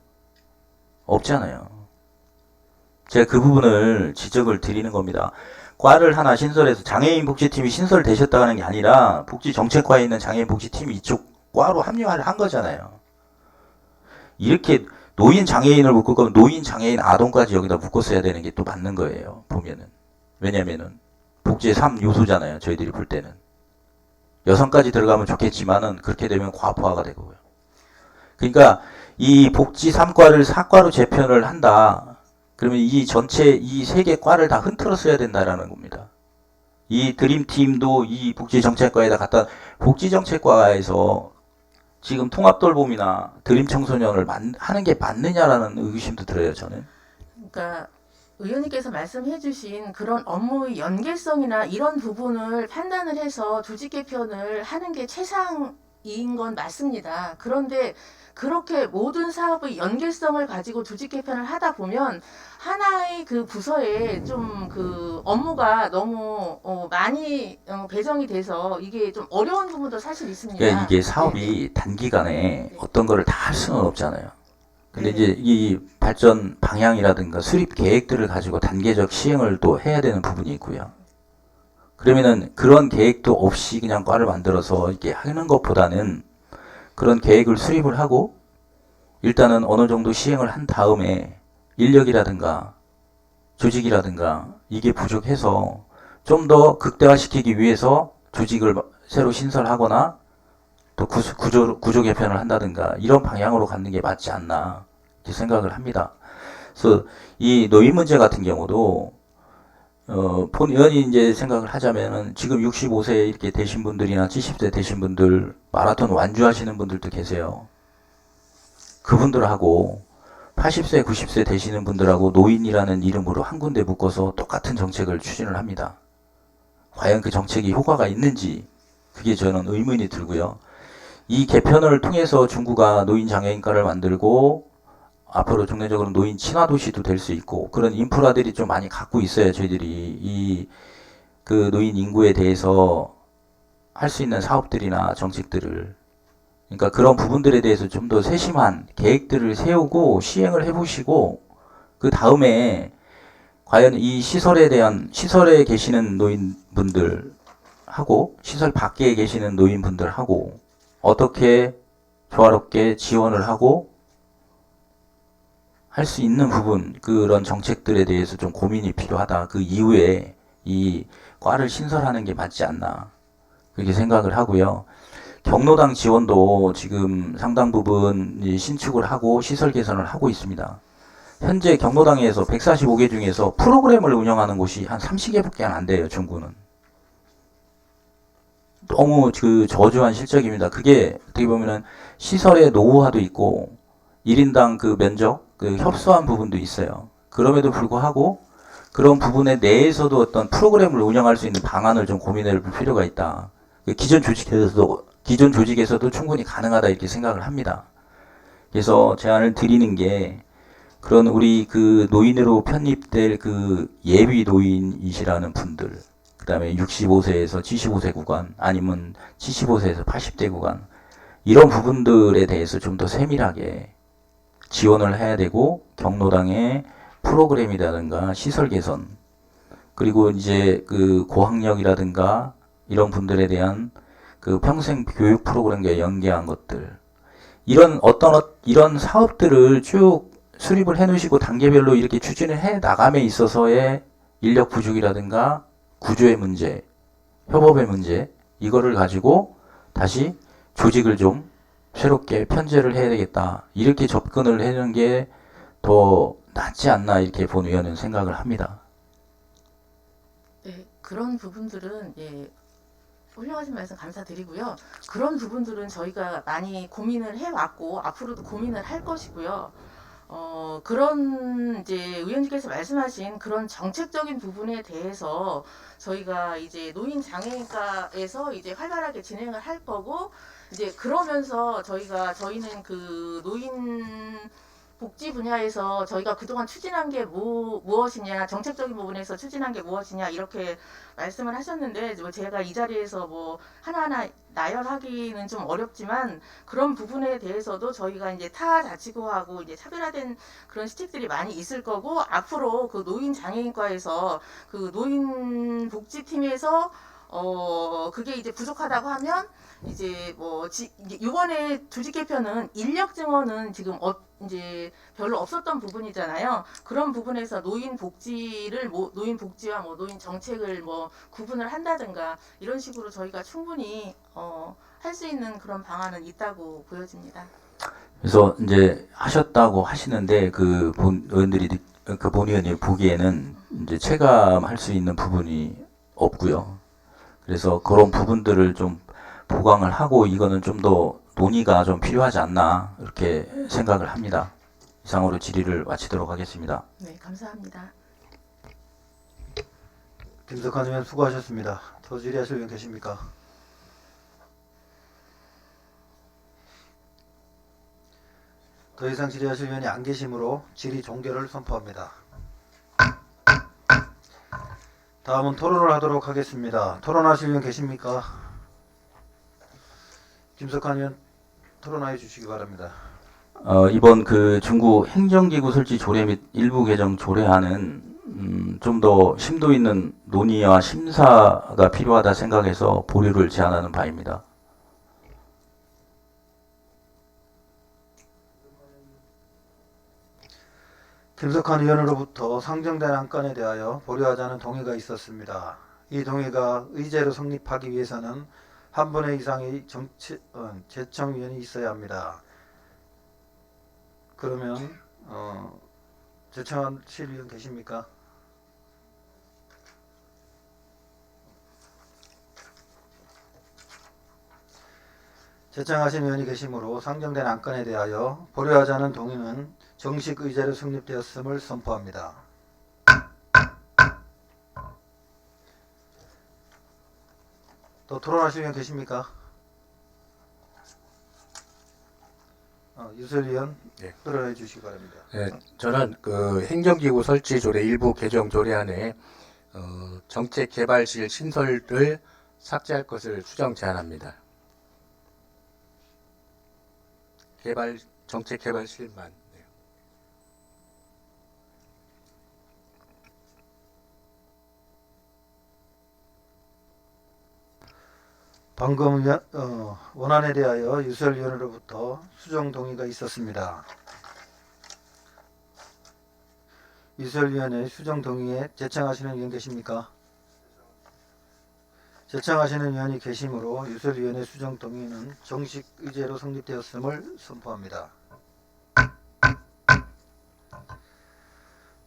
없잖아요. 제가 그 부분을 지적을 드리는 겁니다. 과를 하나 신설해서 장애인 복지팀이 신설되셨다는 게 아니라 복지정책과에 있는 장애인 복지팀이 이쪽 과로 합류를 한 거잖아요. 이렇게 노인 장애인을 묶을 거면 노인 장애인 아동까지 여기다 묶었어야 되는 게 또 맞는 거예요. 보면은. 왜냐면은 복지의 3요소잖아요. 저희들이 볼 때는. 여성까지 들어가면 좋겠지만은 그렇게 되면 과부하가 되고요. 그러니까 이 복지 3과를 4과로 재편을 한다. 그러면 이 전체 이 세 개 과를 다 흔들어 써야 된다라는 겁니다. 이 드림팀도 이 복지정책과에다 갖다 복지정책과에서 지금 통합돌봄이나 드림청소년을 하는 게 맞느냐라는 의구심도 들어요. 저는. 그러니까 의원님께서 말씀해주신 그런 업무의 연계성이나 이런 부분을 판단을 해서 조직 개편을 하는 게 최상인 건 맞습니다. 그런데 그렇게 모든 사업의 연계성을 가지고 조직 개편을 하다 보면 하나의 그 부서에 좀 그 업무가 너무 많이 배정이 돼서 이게 좀 어려운 부분도 사실 있습니다. 그러니까 이게 사업이 네. 단기간에 어떤 거를 다 할 수는 없잖아요. 근데 네. 이제 이 발전 방향이라든가 수립 계획들을 가지고 단계적 시행을 또 해야 되는 부분이 있고요. 그러면은 그런 계획도 없이 그냥 과를 만들어서 이렇게 하는 것보다는 그런 계획을 수립을 하고 일단은 어느 정도 시행을 한 다음에 인력이라든가 조직이라든가 이게 부족해서 좀 더 극대화시키기 위해서 조직을 새로 신설하거나 또 구조 개편을 한다든가 이런 방향으로 가는 게 맞지 않나 이렇게 생각을 합니다. 그래서 이 노인 문제 같은 경우도 본의원이 이제 생각을 하자면은 지금 65세 이렇게 되신 분들이나 70세 되신 분들 마라톤 완주하시는 분들도 계세요. 그분들하고 80세, 90세 되시는 분들하고 노인이라는 이름으로 한 군데 묶어서 똑같은 정책을 추진을 합니다. 과연 그 정책이 효과가 있는지 그게 저는 의문이 들고요. 이 개편을 통해서 중구가 노인 장애인과를 만들고 앞으로 중대적으로 노인 친화 도시도 될 수 있고 그런 인프라들이 좀 많이 갖고 있어야 저희들이 이 그 노인 인구에 대해서 할 수 있는 사업들이나 정책들을 그러니까 그런 부분들에 대해서 좀 더 세심한 계획들을 세우고 시행을 해보시고 그 다음에 과연 이 시설에 계시는 노인분들하고 시설 밖에 계시는 노인분들하고 어떻게 조화롭게 지원을 하고 할 수 있는 부분 그런 정책들에 대해서 좀 고민이 필요하다. 그 이후에 이 과를 신설하는 게 맞지 않나 그렇게 생각을 하고요. 경로당 지원도 지금 상당 부분 신축을 하고 시설 개선을 하고 있습니다. 현재 경로당에서 145개 중에서 프로그램을 운영하는 곳이 한 30개밖에 안 돼요, 중구는. 너무 그 저조한 실적입니다. 그게 어떻게 보면은 시설의 노후화도 있고 1인당 그 면적, 그 협소한 부분도 있어요. 그럼에도 불구하고 그런 부분에 내에서도 어떤 프로그램을 운영할 수 있는 방안을 좀 고민해 볼 필요가 있다. 기존 조직에서도 충분히 가능하다 이렇게 생각을 합니다. 그래서 제안을 드리는 게 그런 우리 그 노인으로 편입될 그 예비 노인이시라는 분들, 그 다음에 65세에서 75세 구간, 아니면 75세에서 80대 구간, 이런 부분들에 대해서 좀 더 세밀하게 지원을 해야 되고, 경로당의 프로그램이라든가 시설 개선, 그리고 이제 그 고학력이라든가 이런 분들에 대한 그 평생 교육 프로그램과 연계한 것들, 이런 사업들을 쭉 수립을 해 놓으시고 단계별로 이렇게 추진을 해 나감에 있어서의 인력 부족이라든가 구조의 문제, 협업의 문제, 이거를 가지고 다시 조직을 좀 새롭게 편제를 해야 되겠다. 이렇게 접근을 해는 게 더 낫지 않나 이렇게 본 의원은 생각을 합니다. 네, 그런 부분들은 예, 훌륭하신 말씀 감사드리고요. 그런 부분들은 저희가 많이 고민을 해왔고 앞으로도 고민을 할 것이고요. 그런 이제 의원님께서 말씀하신 그런 정책적인 부분에 대해서 저희가 이제 노인 장애인과에서 이제 활발하게 진행을 할 거고 이제 그러면서 저희는 그 노인 복지 분야에서 저희가 그동안 추진한 게 무엇이냐, 정책적인 부분에서 추진한 게 무엇이냐 이렇게 말씀을 하셨는데 뭐 제가 이 자리에서 뭐 하나하나 나열하기는 좀 어렵지만 그런 부분에 대해서도 저희가 이제 타 자치구하고 이제 차별화된 그런 시책들이 많이 있을 거고 앞으로 그 노인 장애인과에서 그 노인 복지팀에서 그게 이제 부족하다고 하면 이제 이번에 조직 개편은 인력 증원은 지금 이제 별로 없었던 부분이잖아요. 그런 부분에서 노인 복지와 노인 정책을 구분을 한다든가 이런 식으로 저희가 충분히 할 수 있는 그런 방안은 있다고 보여집니다. 그래서 이제 하셨다고 하시는데 그 본 의원이 보기에는 이제 체감할 수 있는 부분이 없고요. 그래서 그런 부분들을 좀 보강을 하고 이거는 좀 더 논의가 좀 필요하지 않나 이렇게 생각을 합니다. 이상으로 질의를 마치도록 하겠습니다. 네, 감사합니다. 김석환 의원 수고하셨습니다. 더 질의하실 의원 계십니까? 더 이상 질의하실 의원이 안 계시므로 질의 종결을 선포합니다. 다음은 토론을 하도록 하겠습니다. 토론하실 의원 계십니까? 김석환 의원 토론하여 주시기 바랍니다. 이번 그 중구 행정기구 설치 조례 및 일부 개정 조례안은 좀 더 심도 있는 논의와 심사가 필요하다 생각해서 보류를 제안하는 바입니다. 김석환 의원으로부터 상정된 안건에 대하여 보류하자는 동의가 있었습니다. 이 동의가 의제로 성립하기 위해서는 한 분의 이상의 제청위원이 있어야 합니다. 그러면 제청하실 의원 계십니까? 제청하신 의원이 계시므로 상정된 안건에 대하여 보류하자는 동의는 정식 의제로 성립되었음을 선포합니다. 또 토론하실 의원 계십니까? 유설 의원 네. 토론해 주시기 바랍니다. 네, 저는 그 행정기구 설치 조례 일부 개정 조례안에 정책개발실 신설을 삭제할 것을 수정 제안합니다. 정책개발실만. 네. 방금 원안에 대하여 유설 의원으로부터 수정 동의가 있었습니다. 유설 의원의 수정 동의에 제청하시는 의원 계십니까? 제청하시는 의원이 계시므로 유설 의원의 수정 동의는 정식 의제로 성립되었음을 선포합니다.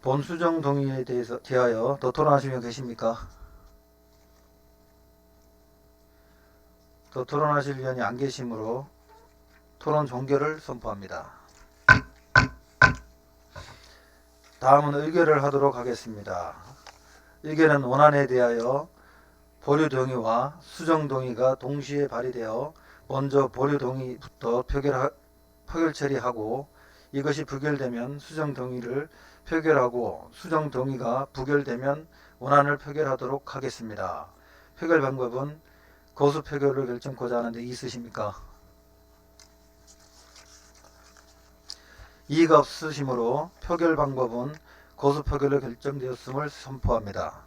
본 수정 동의에 대하여 더 토론하실 분 계십니까? 더 토론하실 위원이 안 계시므로 토론 종결을 선포합니다. 다음은 의결을 하도록 하겠습니다. 의결은 원안에 대하여 보류 동의와 수정 동의가 동시에 발의되어 먼저 보류 동의부터 표결 처리하고 이것이 부결되면 수정 동의를 표결하고 수정 동의가 부결되면 원안을 표결하도록 하겠습니다. 표결 방법은 거수 표결을 결정코자 하는데 있으십니까? 이의가 없으시므로 표결 방법은 거수 표결로 결정되었음을 선포합니다.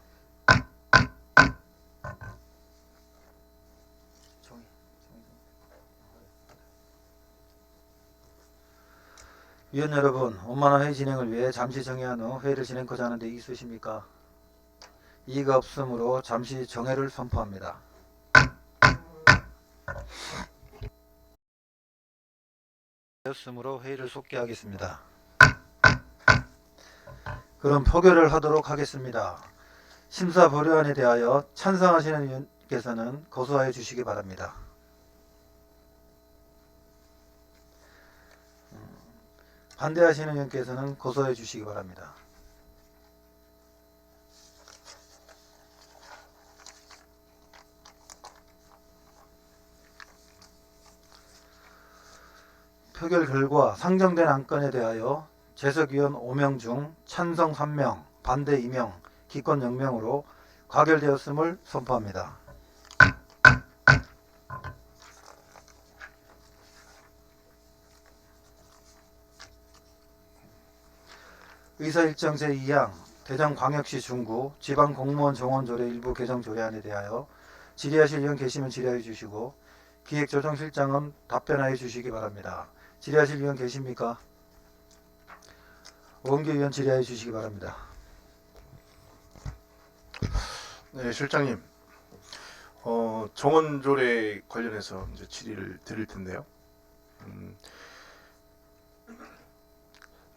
위원 여러분, 원만한 회의 진행을 위해 잠시 정회한 후 회의를 진행코자 하는데 있으십니까? 이의가 없으므로 잠시 정회를 선포합니다. 되었으므로 회의를 속기하겠습니다. 그럼 표결을 하도록 하겠습니다. 심사 보류안에 대하여 찬성하시는 위원께서는 거수하여 주시기 바랍니다. 반대하시는 위원께서는 거수하여 주시기 바랍니다. 표결 결과 상정된 안건에 대하여 재석위원 5명 중 찬성 3명, 반대 2명, 기권 0명으로 가결되었음을 선포합니다. 의사일정 제2항 대전광역시 중구 지방공무원 정원조례 일부 개정 조례안에 대하여 질의하실 위원 계시면 질의하여 주시고 기획조정실장은 답변하여 주시기 바랍니다. 질의하실 위원 계십니까? 원규 위원 질의하여 주시기 바랍니다. 네, 실장님. 정원조례 관련해서 이제 질의를 드릴 텐데요.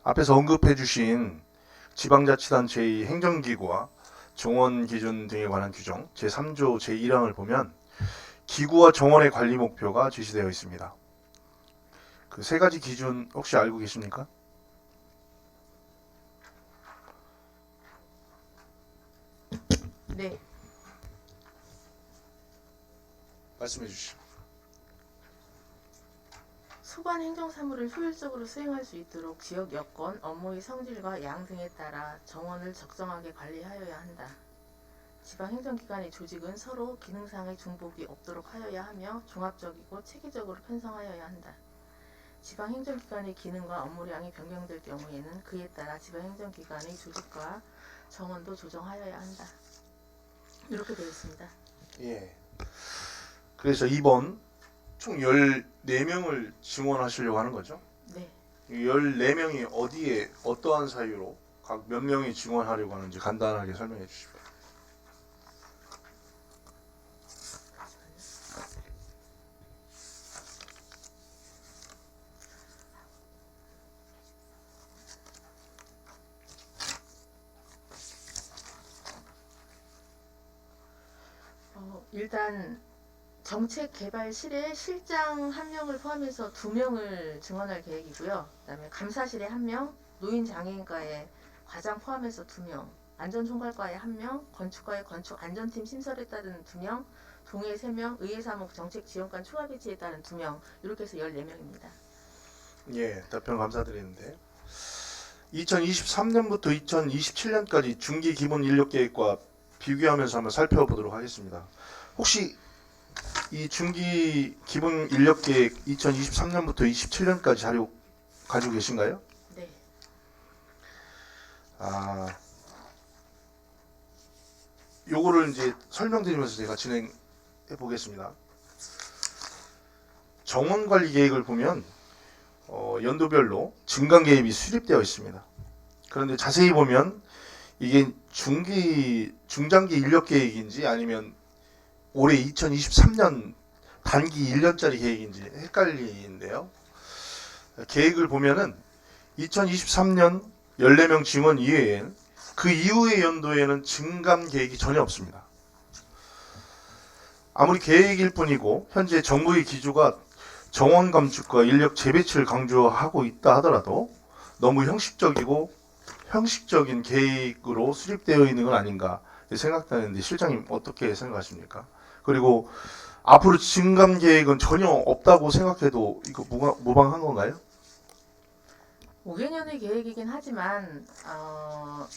앞에서 언급해 주신 지방자치단체의 행정기구와 정원기준 등에 관한 규정 제3조 제1항을 보면 기구와 정원의 관리 목표가 제시되어 있습니다. 그 세 가지 기준 혹시 알고 계십니까? 네. 말씀해 주시죠. 소관 행정 사무를 효율적으로 수행할 수 있도록 지역 여건, 업무의 성질과 양 등에 따라 정원을 적정하게 관리하여야 한다. 지방행정기관의 조직은 서로 기능상의 중복이 없도록 하여야 하며 종합적이고 체계적으로 편성하여야 한다. 지방행정기관의 기능과 업무량이 변경될 경우에는 그에 따라 지방행정기관의 조직과 정원도 조정하여야 한다. 이렇게 되어 있습니다. 예. 그래서 이번 총 14명을 증원하시려고 하는 거죠? 네. 이 14명이 어디에 어떠한 사유로 각 몇 명이 증원하려고 하는지 간단하게 설명해 주시죠. 일단 정책개발실에 실장 1명을 포함해서 2명을 증원할 계획이고요. 그다음에 감사실에 1명, 노인장애인과에 과장 포함해서 2명, 안전총괄과에 1명, 건축과에 건축안전팀 신설에 따른 2명, 동해 3명, 의회사무국 정책지원관 추가 배치에 따른 2명, 이렇게 해서 14명입니다. 예, 답변 감사드리는데 2023년부터 2027년까지 중기 기본 인력 계획과 비교하면서 한번 살펴보도록 하겠습니다. 혹시 이 중기 기본 인력 계획 2023년부터 27년까지 자료 가지고 계신가요? 네. 요거를 이제 설명드리면서 제가 진행해 보겠습니다. 정원 관리 계획을 보면 연도별로 증강 계획이 수립되어 있습니다. 그런데 자세히 보면 이게 중장기 인력 계획인지 아니면 올해 2023년 단기 1년짜리 계획인지 헷갈리는데요. 계획을 보면은 2023년 14명 증원 이외에 그 이후의 연도에는 증감 계획이 전혀 없습니다. 아무리 계획일 뿐이고 현재 정부의 기조가 정원 감축과 인력 재배치를 강조하고 있다 하더라도 너무 형식적인 계획으로 수립되어 있는 건 아닌가 생각되는데 실장님 어떻게 생각하십니까? 그리고 앞으로 증감 계획은 전혀 없다고 생각해도 이거 무방한 건가요? 5개년의 계획이긴 하지만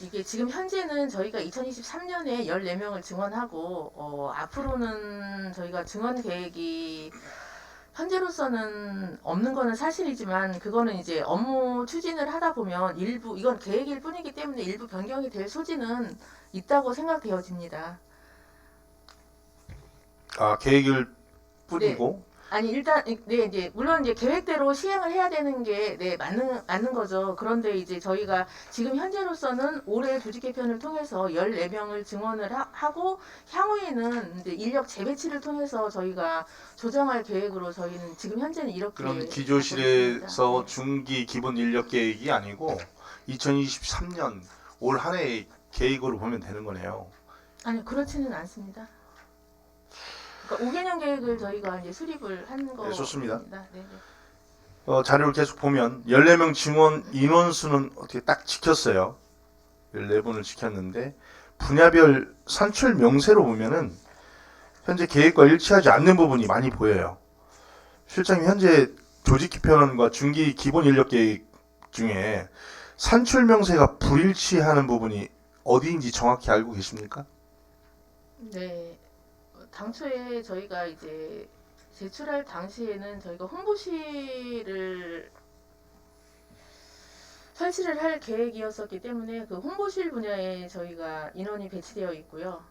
이게 지금 현재는 저희가 2023년에 14명을 증원하고 앞으로는 저희가 증원 계획이 현재로서는 없는 거는 사실이지만 그거는 이제 업무 추진을 하다 보면 일부 이건 계획일 뿐이기 때문에 일부 변경이 될 소지는 있다고 생각되어집니다. 아, 계획일 뿐이고 아니 일단 네 이제 물론 이제 계획대로 시행을 해야 되는 게 네 맞는 거죠. 그런데 이제 저희가 지금 현재로서는 올해 조직 개편을 통해서 14명을 증원을 하고 향후에는 이제 인력 재배치를 통해서 저희가 조정할 계획으로 저희는 지금 현재는 이렇게 그럼 갖고 기조실에서 있습니다. 중기 기본 인력 계획이 아니고 2023년 올 한 해의 계획으로 보면 되는 거네요. 아니 그렇지는 않습니다. 그러니까 5개년 계획을 저희가 이제 수립을 한 네, 거. 좋습니다. 네. 자료를 계속 보면 14명 증원 인원수는 어떻게 딱 지켰어요. 14분을 지켰는데 분야별 산출 명세로 보면은 현재 계획과 일치하지 않는 부분이 많이 보여요. 실장님 현재 조직 개편안과 중기 기본 인력 계획 중에 산출 명세가 불일치하는 부분이 어디인지 정확히 알고 계십니까? 네. 당초에 저희가 이제 제출할 당시에는 저희가 홍보실을 설치를 할 계획이었었기 때문에 그 홍보실 분야에 저희가 인원이 배치되어 있고요.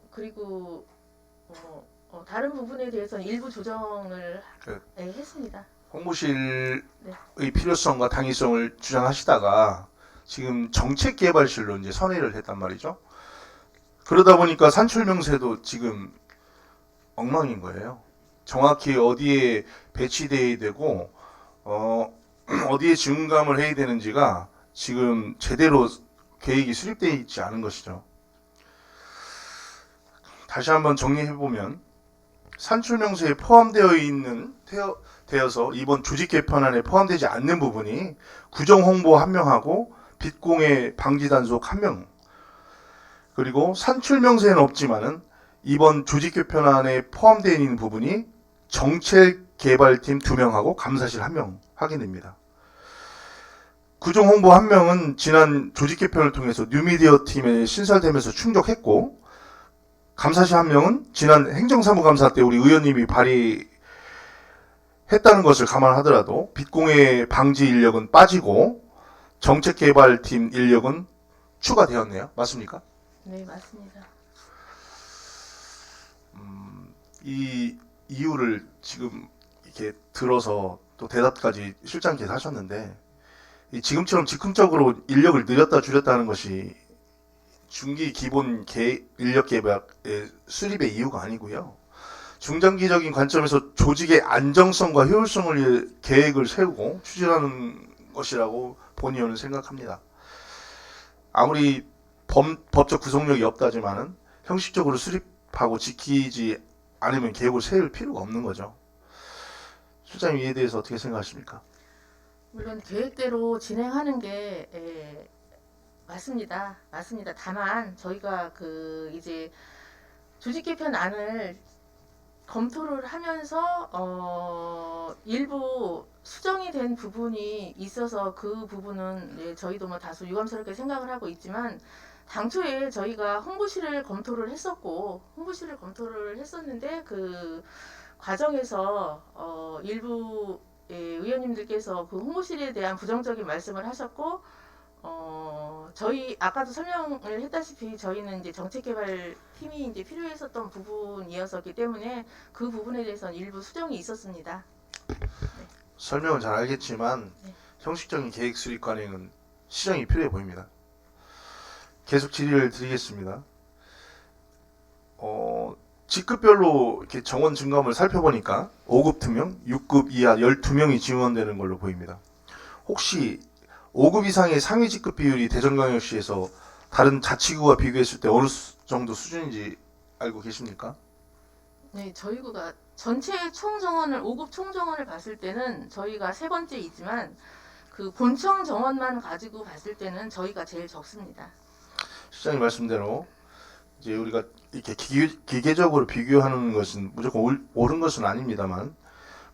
그리고 다른 부분에 대해서는 일부 조정을 했습니다. 홍보실의 네. 필요성과 당위성을 주장하시다가 지금 정책개발실로 이제 선회를 했단 말이죠. 그러다 보니까 산출 명세도 지금 엉망인 거예요. 정확히 어디에 배치돼야 되고 어디에 증감을 해야 되는지가 지금 제대로 계획이 수립되어 있지 않은 것이죠. 다시 한번 정리해보면 산출 명세에 되어서 이번 조직 개편안에 포함되지 않는 부분이 구정 홍보 1명하고 빚공해 방지 단속 1명, 그리고 산출 명세는 없지만은 이번 조직 개편안에 포함되어 있는 부분이 정책개발팀 2명하고 감사실 1명 확인됩니다. 구정 홍보 1명은 지난 조직 개편을 통해서 뉴미디어 팀에 신설되면서 충족했고, 감사실 1명은 지난 행정사무감사 때 우리 의원님이 발의했다는 것을 감안하더라도 빚공해 방지 인력은 빠지고 정책개발팀 인력은 추가되었네요. 맞습니까? 네, 맞습니다. 이 이유를 지금 이렇게 들어서 또 대답까지 실장께서 하셨는데 지금처럼 즉흥적으로 인력을 늘렸다 줄였다 하는 것이 중기 기본 인력 계획의 수립의 이유가 아니고요. 중장기적인 관점에서 조직의 안정성과 효율성을 위해 계획을 세우고 추진하는 것이라고 본의원은 생각합니다. 아무리 법적 구속력이 없다지만은 형식적으로 수립하고 지키지 않으면 계획을 세울 필요가 없는 거죠. 실장님 이에 대해서 어떻게 생각하십니까? 물론 계획대로 진행하는 게 맞습니다. 다만 저희가 그 이제 조직 개편안을 검토를 하면서 일부 수정이 된 부분이 있어서 그 부분은 저희도 뭐 다소 유감스럽게 생각을 하고 있지만 당초에 저희가 홍보실을 검토를 했었는데 그 과정에서 일부 의원님들께서 그 홍보실에 대한 부정적인 말씀을 하셨고 저희 아까도 설명을 했다시피 저희는 이제 정책개발 팀이 이제 필요했었던 부분이었었기 때문에 그 부분에 대해서는 일부 수정이 있었습니다. 설명은 잘 알겠지만 네. 형식적인 계획 수립 관행은 시정이 필요해 보입니다. 계속 질의를 드리겠습니다. 직급별로 이렇게 정원 증감을 살펴보니까 5급 2명, 6급 이하 12명이 지원되는 걸로 보입니다. 혹시 5급 이상의 상위 직급 비율이 대전광역시에서 다른 자치구와 비교했을 때 어느 정도 수준인지 알고 계십니까? 네, 저희가 전체 총 정원을 5급 총 정원을 봤을 때는 저희가 세 번째이지만 그 본청 정원만 가지고 봤을 때는 저희가 제일 적습니다. 시장님 말씀대로 이제 우리가 이렇게 기계적으로 비교하는 것은 무조건 옳은 것은 아닙니다만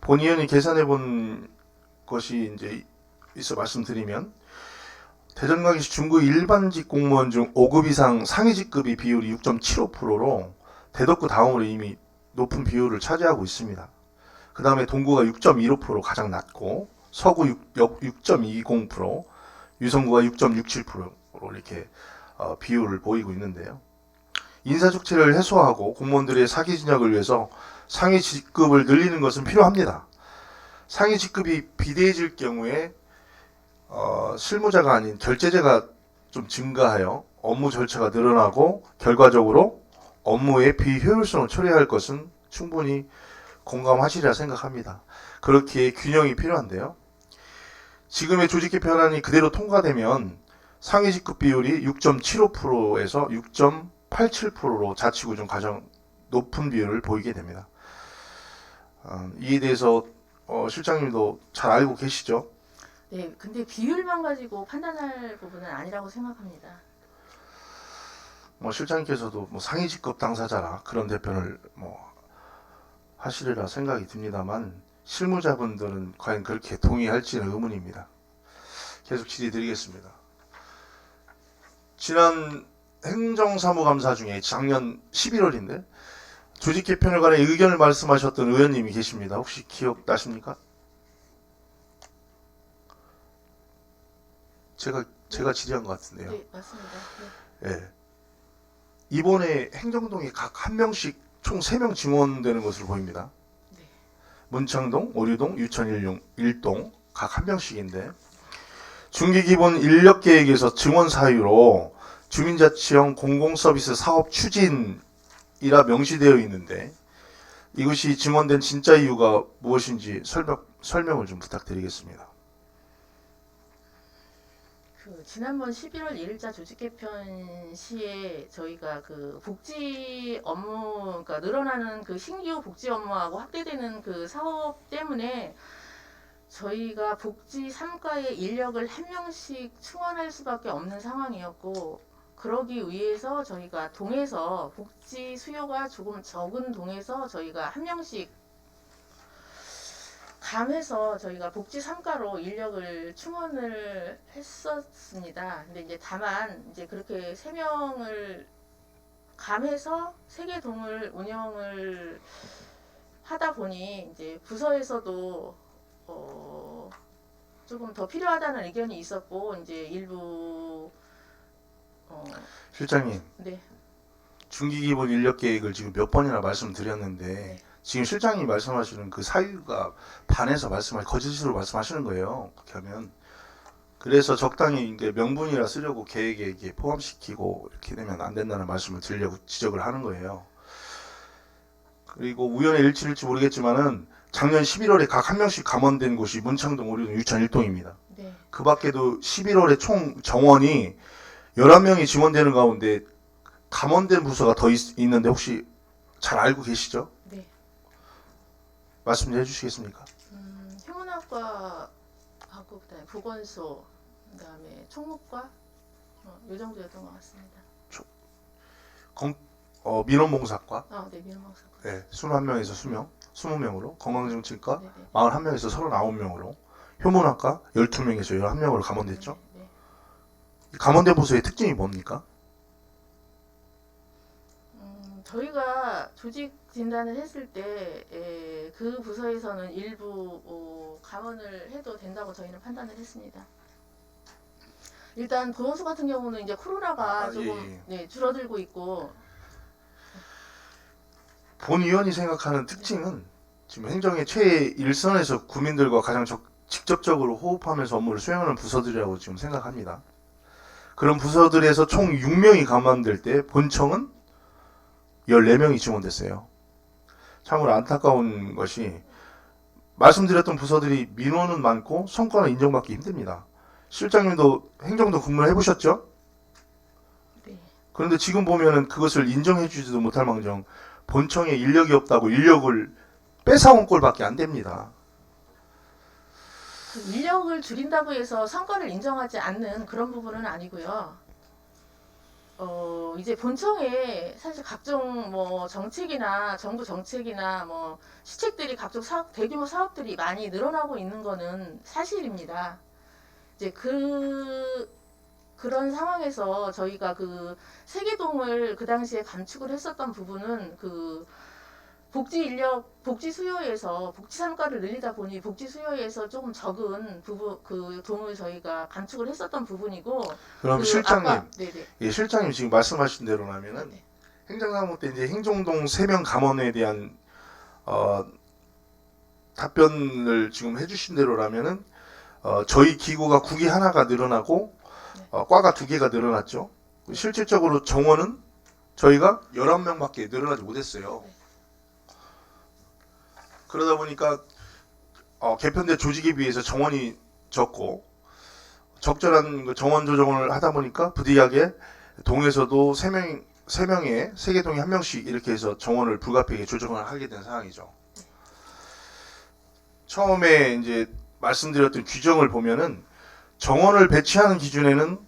본 의원이 계산해 본 것이 이제 있어 말씀드리면 대전광역시 중구 일반직 공무원 중 5급 이상 상위 직급이 비율이 6.75%로 대덕구 다음으로 이미 높은 비율을 차지하고 있습니다. 그 다음에 동구가 6.15% 가장 낮고 서구 6.20%, 유성구가 6.67%로 이렇게 비율을 보이고 있는데요. 인사축제를 해소하고 공무원들의 사기 진작을 위해서 상위 직급을 늘리는 것은 필요합니다. 상위 직급이 비대해질 경우에 실무자가 아닌 결제자가 좀 증가하여 업무 절차가 늘어나고 결과적으로 업무의 비효율성을 초래할 것은 충분히 공감하시리라 생각합니다. 그렇게 균형이 필요한데요. 지금의 조직 개편안이 그대로 통과되면 상위 직급 비율이 6.75%에서 6.87%로 자치구 중 가장 높은 비율을 보이게 됩니다. 이에 대해서 실장님도 잘 알고 계시죠? 네, 근데 비율만 가지고 판단할 부분은 아니라고 생각합니다. 실장님께서도 상위 직급 당사자라 그런 대표를 하시리라 생각이 듭니다만 실무자분들은 과연 그렇게 동의할지는 의문입니다. 계속 질의 드리겠습니다. 지난 행정사무감사 중에 작년 11월인데 조직 개편에 관해 의견을 말씀하셨던 의원님이 계십니다. 혹시 기억나십니까? 제가 질의한 것 같은데요. 네, 맞습니다. 네. 예. 이번에 행정동에 각 한 명씩 총 3명 증원되는 것으로 보입니다. 네. 문창동, 오류동, 유천 1동 각 한 명씩인데 중기기본 인력계획에서 증원 사유로 주민자치형 공공서비스 사업 추진이라 명시되어 있는데 이것이 증원된 진짜 이유가 무엇인지 설명을 좀 부탁드리겠습니다. 지난번 11월 1일자 조직 개편 시에 저희가 그 복지 업무, 그러니까 늘어나는 그 신규 복지 업무하고 확대되는 그 사업 때문에 저희가 복지 3과의 인력을 한 명씩 충원할 수밖에 없는 상황이었고, 그러기 위해서 저희가 동에서 복지 수요가 조금 적은 동에서 저희가 한 명씩 감해서 저희가 복지 3과로 인력을 충원을 했었습니다. 근데 이제 다만 이제 그렇게 3명을 감해서 3개 동을 운영을 하다 보니 이제 부서에서도 조금 더 필요하다는 의견이 있었고 이제 일부 실장님, 네. 중기기본 인력계획을 지금 몇 번이나 말씀드렸는데 네. 지금 실장님이 말씀하시는 그 사유가 반해서 거짓으로 말씀하시는 거예요. 그렇게 하면 그래서 적당히 이제 명분이라 쓰려고 계획에 이게 포함시키고 이렇게 되면 안 된다는 말씀을 드리려고 지적을 하는 거예요. 그리고 우연의 일치일지 모르겠지만은 작년 11월에 각 한 명씩 감원된 곳이 문창동, 오류동, 유천 1동입니다. 네. 그 밖에도 11월에 총 정원이 11명이 증원되는 가운데 감원된 부서가 더 있는데 혹시 잘 알고 계시죠? 네. 말씀 좀 해주시겠습니까? 휴문학과하고 그다음에 보건소, 그다음에 총무과 요 정도였던 것 같습니다. 민원봉사과 네, 민원학과. 네, 21명에서 20명으로 건강정신과 네, 네. 41명에서 39명으로 효문학과 12명에서 11명으로 감원됐죠. 네, 네. 이 감원된 부서의 특징이 뭡니까? 저희가 조직 진단을 했을 때 그 부서에서는 일부 감원을 해도 된다고 저희는 판단을 했습니다. 일단 보건소 같은 경우는 이제 코로나가 조금 예. 네, 줄어들고 있고 본 의원이 생각하는 특징은 지금 행정의 최일선에서 국민들과 가장 직접적으로 호흡하면서 업무를 수행하는 부서들이라고 지금 생각합니다. 그런 부서들에서 총 6명이 감원될 때 본청은 14명이 지원됐어요. 참으로 안타까운 것이 말씀드렸던 부서들이 민원은 많고 성과는 인정받기 힘듭니다. 실장님도 행정도 근무를 해보셨죠? 네. 그런데 지금 보면은 그것을 인정해주지도 못할 망정 본청에 인력이 없다고 인력을 뺏어온 꼴밖에 안 됩니다. 그 인력을 줄인다고 해서 성과를 인정하지 않는 그런 부분은 아니고요. 이제 본청에 사실 각종 뭐 정책이나 정부 정책이나 뭐 시책들이 각종 사업, 대규모 사업들이 많이 늘어나고 있는 거는 사실입니다. 이제 그런 상황에서 저희가 그 세계동을 그 당시에 감축을 했었던 부분은 그 복지 인력, 복지 수요에서 복지 성과를 늘리다 보니 복지 수요에서 조금 적은 부분 그 동을 저희가 감축을 했었던 부분이고. 그럼 그 실장님, 아까, 네네. 예, 실장님 지금 말씀하신 대로라면은 네. 행정사무 때 이제 행정동 3명 감원에 대한 답변을 지금 해주신 대로라면은 저희 기구가 국이 하나가 늘어나고 과가 2개가 늘어났죠. 실질적으로 정원은 저희가 11명밖에 늘어나지 못했어요. 네. 그러다 보니까 개편된 조직에 비해서 정원이 적고 적절한 그 정원 조정을 하다 보니까 부득이하게 동에서도 3명에 세계동이 1명씩 이렇게 해서 정원을 불가피하게 조정을 하게 된 상황이죠. 처음에 이제 말씀드렸던 규정을 보면은 정원을 배치하는 기준에는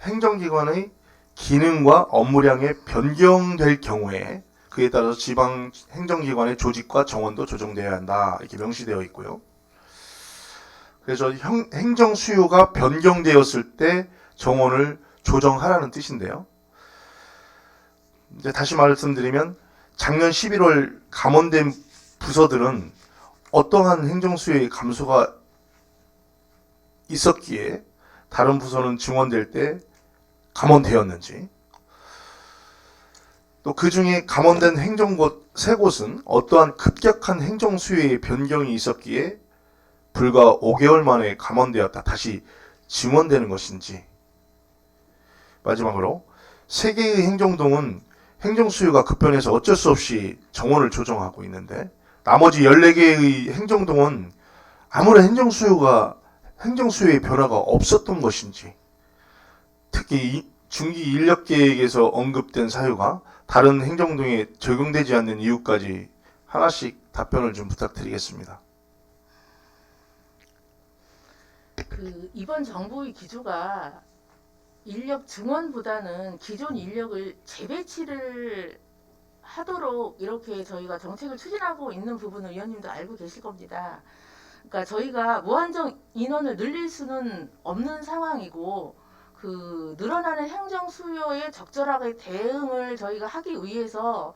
행정기관의 기능과 업무량에 변경될 경우에 그에 따라서 지방 행정기관의 조직과 정원도 조정되어야 한다 이렇게 명시되어 있고요. 그래서 행정 수요가 변경되었을 때 정원을 조정하라는 뜻인데요. 이제 다시 말씀드리면 작년 11월 감원된 부서들은 어떠한 행정 수요의 감소가 있었기에 다른 부서는 증원될 때 감원되었는지, 또 그 중에 감원된 행정곳 3곳은 어떠한 급격한 행정 수요의 변경이 있었기에 불과 5개월 만에 감원되었다 다시 증원되는 것인지, 마지막으로 3개의 행정동은 행정 수요가 급변해서 어쩔 수 없이 정원을 조정하고 있는데 나머지 14개의 행정동은 아무런 행정 수요의 변화가 없었던 것인지, 특히 중기 인력 계획에서 언급된 사유가 다른 행정동에 적용되지 않는 이유까지 하나씩 답변을 좀 부탁드리겠습니다. 그 이번 정부의 기조가 인력 증원보다는 기존 인력을 재배치를 하도록 이렇게 저희가 정책을 추진하고 있는 부분을 위원님도 알고 계실 겁니다. 그러니까 저희가 무한정 인원을 늘릴 수는 없는 상황이고 그 늘어나는 행정 수요에 적절하게 대응을 저희가 하기 위해서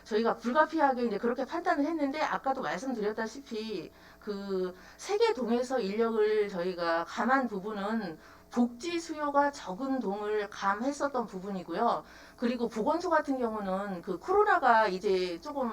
저희가 불가피하게 이제 그렇게 판단을 했는데 아까도 말씀드렸다시피 그 세계동에서 인력을 저희가 감한 부분은 복지 수요가 적은 동을 감했었던 부분이고요. 그리고 보건소 같은 경우는 그 코로나가 이제 조금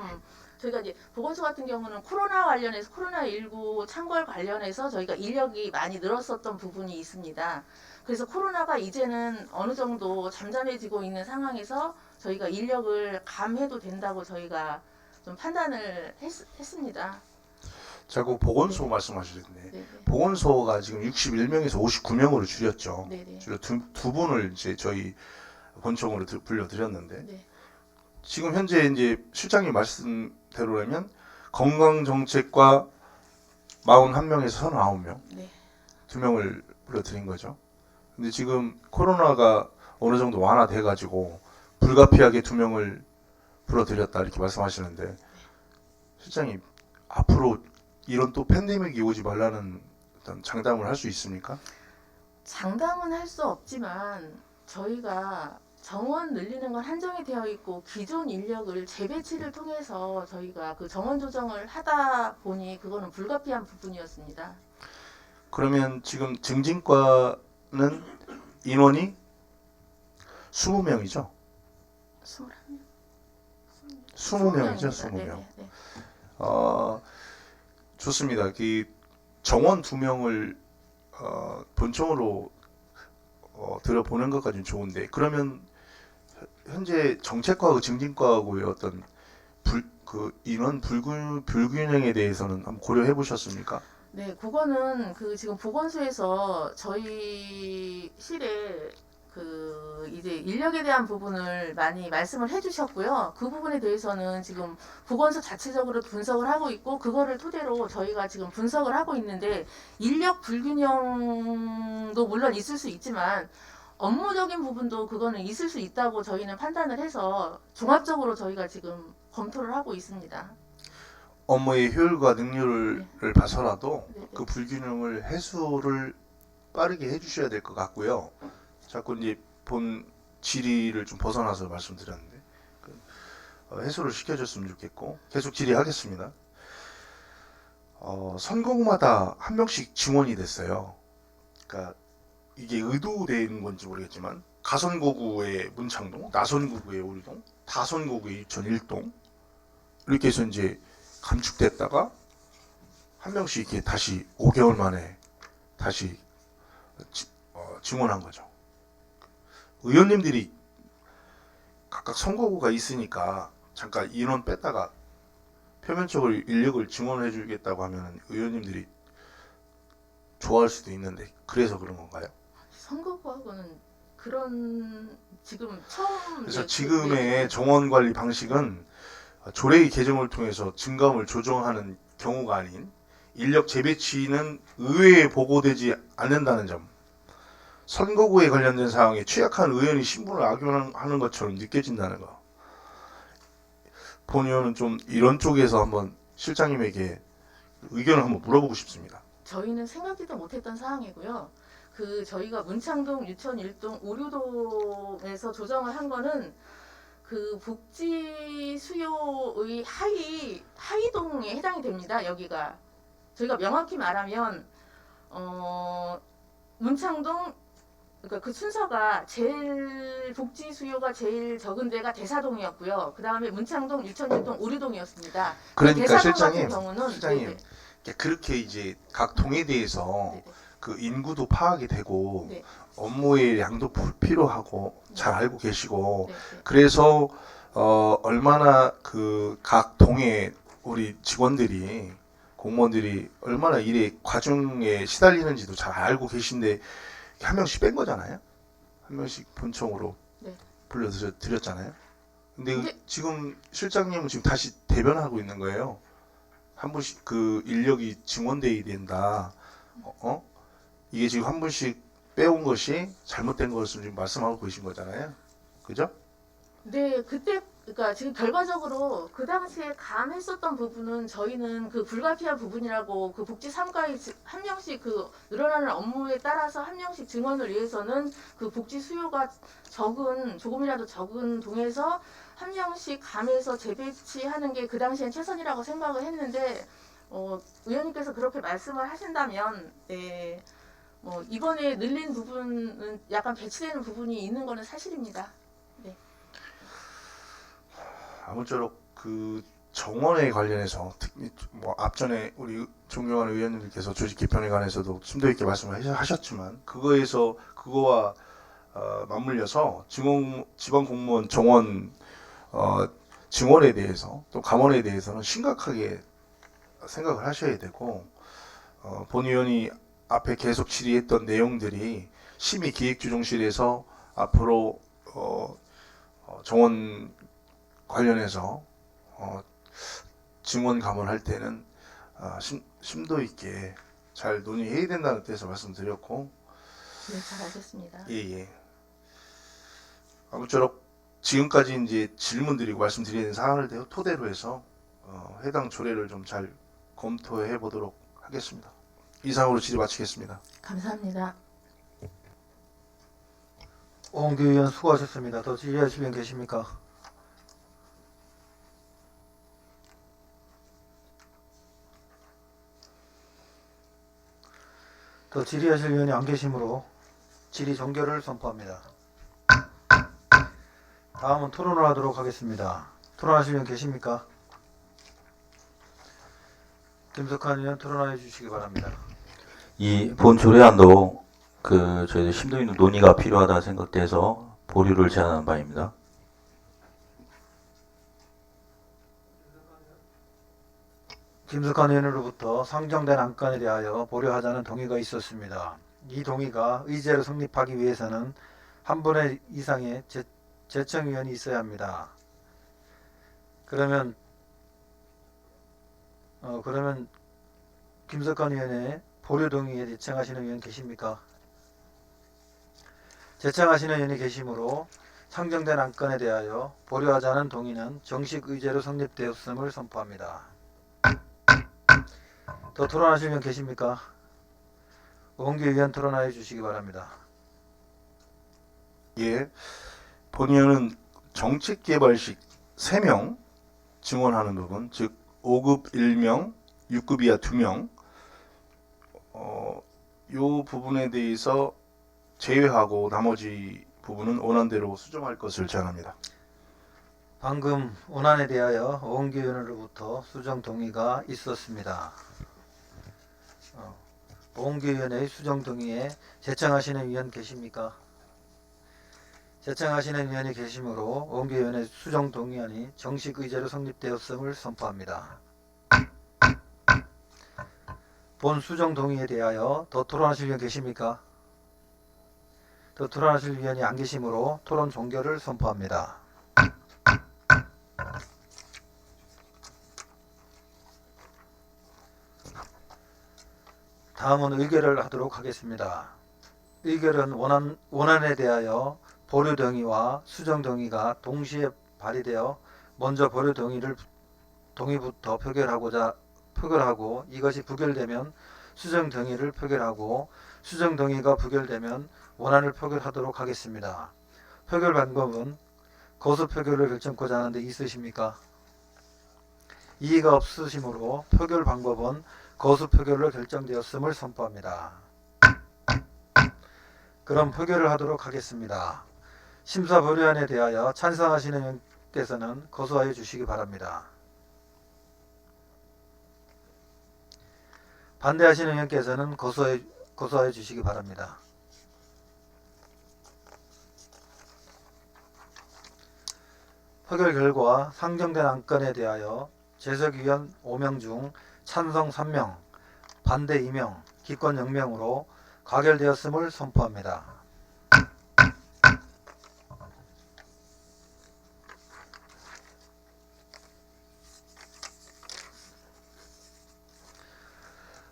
저희가 이제 보건소 같은 경우는 코로나 관련해서 코로나19 창궐 관련해서 저희가 인력이 많이 늘었었던 부분이 있습니다. 그래서 코로나가 이제는 어느 정도 잠잠해지고 있는 상황에서 저희가 인력을 감해도 된다고 저희가 좀 판단을 했습니다. 자꾸 보건소 말씀하시는데 네네. 보건소가 지금 61명에서 59명으로 줄였죠. 네네. 줄여 두 분을 이제 저희 본청으로 불려드렸는데 네. 지금 현재 이제 실장님 말씀대로라면 건강정책과 41명에서 39명, 네. 2명을 불러드린 거죠. 근데 지금 코로나가 어느 정도 완화돼가지고 불가피하게 2명을 불러드렸다 이렇게 말씀하시는데 실장님 앞으로 이런 또 팬데믹이 오지 말라는 어떤 장담을 할 수 있습니까? 장담은 할 수 없지만 저희가 정원 늘리는 건 한정이 되어 있고 기존 인력을 재배치를 통해서 저희가 그 정원 조정을 하다 보니 그거는 불가피한 부분이었습니다. 그러면 지금 증진과는 인원이 20명이죠? 21명. 20명이죠, 20명. 좋습니다. 그 정원 2명을 본청으로 들어보는 것까지는 좋은데 그러면 현재 정책과하고 증진과하고의 어떤 인원 불균형에 대해서는 한번 고려해 보셨습니까? 네, 그거는 그 지금 보건소에서 저희 실에 그 이제 인력에 대한 부분을 많이 말씀을 해주셨고요. 그 부분에 대해서는 지금 보건소 자체적으로 분석을 하고 있고 그거를 토대로 저희가 지금 분석을 하고 있는데 인력 불균형도 물론 있을 수 있지만 업무적인 부분도 그거는 있을 수 있다고 저희는 판단을 해서 종합적으로 저희가 지금 검토를 하고 있습니다. 업무의 효율과 능률을 봐서라도 네, 네. 그 불균형을 해소를 빠르게 해주셔야 될 것 같고요. 자꾸 이제 본 질의를 좀 벗어나서 말씀드렸는데 해소를 시켜줬으면 좋겠고 계속 질의하겠습니다. 선거구마다 한 명씩 증원이 됐어요. 그러니까 이게 의도된 건지 모르겠지만 가선거구의 문창동, 나선거구의 오류동, 다선거구의 유천 1동 이렇게 해서 이제 감축됐다가 한 명씩 이렇게 다시 5개월 만에 다시 증원한 거죠. 의원님들이 각각 선거구가 있으니까 잠깐 인원 뺐다가 표면적으로 인력을 증원해 주겠다고 하면 의원님들이 좋아할 수도 있는데 그래서 그런 건가요? 선거구하고는 그런 지금 처음 그래서 네, 지금의 정원 관리 방식은 조례의 개정을 통해서 증감을 조정하는 경우가 아닌 인력 재배치는 의회에 보고되지 않는다는 점, 선거구에 관련된 사항에 취약한 의원이 신분을 악용하는 것처럼 느껴진다는 거. 본 의원은 좀 이런 쪽에서 한번 실장님에게 의견을 한번 물어보고 싶습니다. 저희는 생각지도 못했던 사항이고요. 그 저희가 문창동, 유천 1동, 오류동에서 조정을 한 거는 그 복지 수요의 하위동에 해당이 됩니다. 여기가 저희가 명확히 말하면 문창동 그러니까 그 순서가 제일 복지 수요가 제일 적은 데가 대사동이었고요. 그 다음에 문창동, 유천 1동, 오류동이었습니다. 그러니까 대사동 실장님, 같은 경우는 실장님 네네. 그렇게 이제 각 동에 대해서 네네. 그 인구도 파악이 되고 네. 업무의 양도 필요하고 잘 알고 계시고 네, 네. 그래서 얼마나 그 각 동의 우리 직원들이 공무원들이 얼마나 일에 과중에 시달리는지도 잘 알고 계신데 한 명씩 뺀 거잖아요. 한 명씩 본청으로 네. 불러드렸잖아요. 근데 근데- 지금 실장님은 지금 다시 대변하고 있는 거예요. 한 분씩 그 인력이 증원돼야 된다. 이게 지금 한 분씩 빼온 것이 잘못된 것을 지금 말씀하고 계신 거잖아요. 그죠? 네, 그때 그러니까 지금 결과적으로 그 당시에 감했었던 부분은 저희는 그 불가피한 부분이라고 그 복지 3가에 한 명씩 그 늘어나는 업무에 따라서 한 명씩 증원을 위해서는 그 복지 수요가 조금이라도 적은 동에서 한 명씩 감해서 재배치하는 게 그 당시엔 최선이라고 생각을 했는데 의원님께서 그렇게 말씀을 하신다면 네, 뭐 이번에 늘린 부분은 약간 배치되는 부분이 있는 거는 사실입니다. 아무쪼록 그 정원에 관련해서 특히 뭐 앞전에 우리 존경하는 의원님들께서 조직 개편에 관해서도 심도 있게 말씀을 하셨지만 그거와 맞물려서 지방 공무원 정원 증원에 대해서 또 감원에 대해서는 심각하게 생각을 하셔야 되고 본 의원이 앞에 계속 질의했던 내용들이 심의기획조정실에서 앞으로 정원 관련해서 증원 감원할 때는 심도 있게 잘 논의해야 된다는 뜻에서 말씀드렸고 네, 잘 알겠습니다. 예. 아무쪼록 지금까지 이제 질문드리고 말씀드리는 사항을 토대로 해서 해당 조례를 좀 잘 검토해 보도록 하겠습니다. 이상으로 질의 마치겠습니다. 감사합니다. 오홍규 의원 수고하셨습니다. 더 질의하실 분 계십니까? 더 질의하실 의원이 안 계시므로 질의 종결을 선포합니다. 다음은 토론을 하도록 하겠습니다. 토론하실 의원 계십니까? 김석환 의원 토론해 주시기 바랍니다. 이 본 조례안도 저희들 심도 있는 논의가 필요하다 생각돼서 보류를 제안한 바입니다. 김석환 의원으로부터 상정된 안건에 대하여 보류하자는 동의가 있었습니다. 이 동의가 의제로 성립하기 위해서는 한 분의 이상의 제청위원이 있어야 합니다. 그러면 김석환 의원의 보류 동의에 제청하시는 의원 계십니까? 제청하시는 의원이 계시므로 상정된 안건에 대하여 보류하자는 동의는 정식 의제로 성립되었음을 선포합니다. 더 토론하실 의원 계십니까? 오홍규 의원 토론하여 주시기 바랍니다. 예, 본의원은 정책개발식 3명 증언하는 부분, 즉 5급 1명, 6급 이하 2명, 요 부분에 대해서 제외하고 나머지 부분은 원안대로 수정할 것을 제안합니다. 방금 원안에 대하여 오홍규 의원으로부터 수정 동의가 있었습니다. 오홍규 의원의 수정 동의에 제청하시는 의원 계십니까? 제청하시는 의원이 계시므로 오홍규 의원의 수정 동의안이 정식 의제로 성립되었음을 선포합니다. 본 수정 동의에 대하여 더 토론하실 의원 계십니까? 더 토론하실 의원이 안 계시므로 토론 종결을 선포합니다. 다음은 의결을 하도록 하겠습니다. 의결은 원안에 대하여 보류 동의와 수정 동의가 동시에 발의되어 먼저 보류 동의부터 표결하고 이것이 부결되면 수정 동의를 표결하고 수정 동의가 부결되면 원안을 표결하도록 하겠습니다. 표결 방법은 거수 표결을 결정코자 하는데 있으십니까? 이의가 없으시므로 표결 방법은 거수 표결로 결정되었음을 선포합니다. 그럼 표결을 하도록 하겠습니다. 심사 보류안에 대하여 찬성하시는 의원께서는 거수하여 주시기 바랍니다. 반대하시는 의원께서는 거수하여 주시기 바랍니다. 표결 결과 상정된 안건에 대하여 재석위원 5명 중 찬성 3명, 반대 2명, 기권 0명으로 가결되었음을 선포합니다.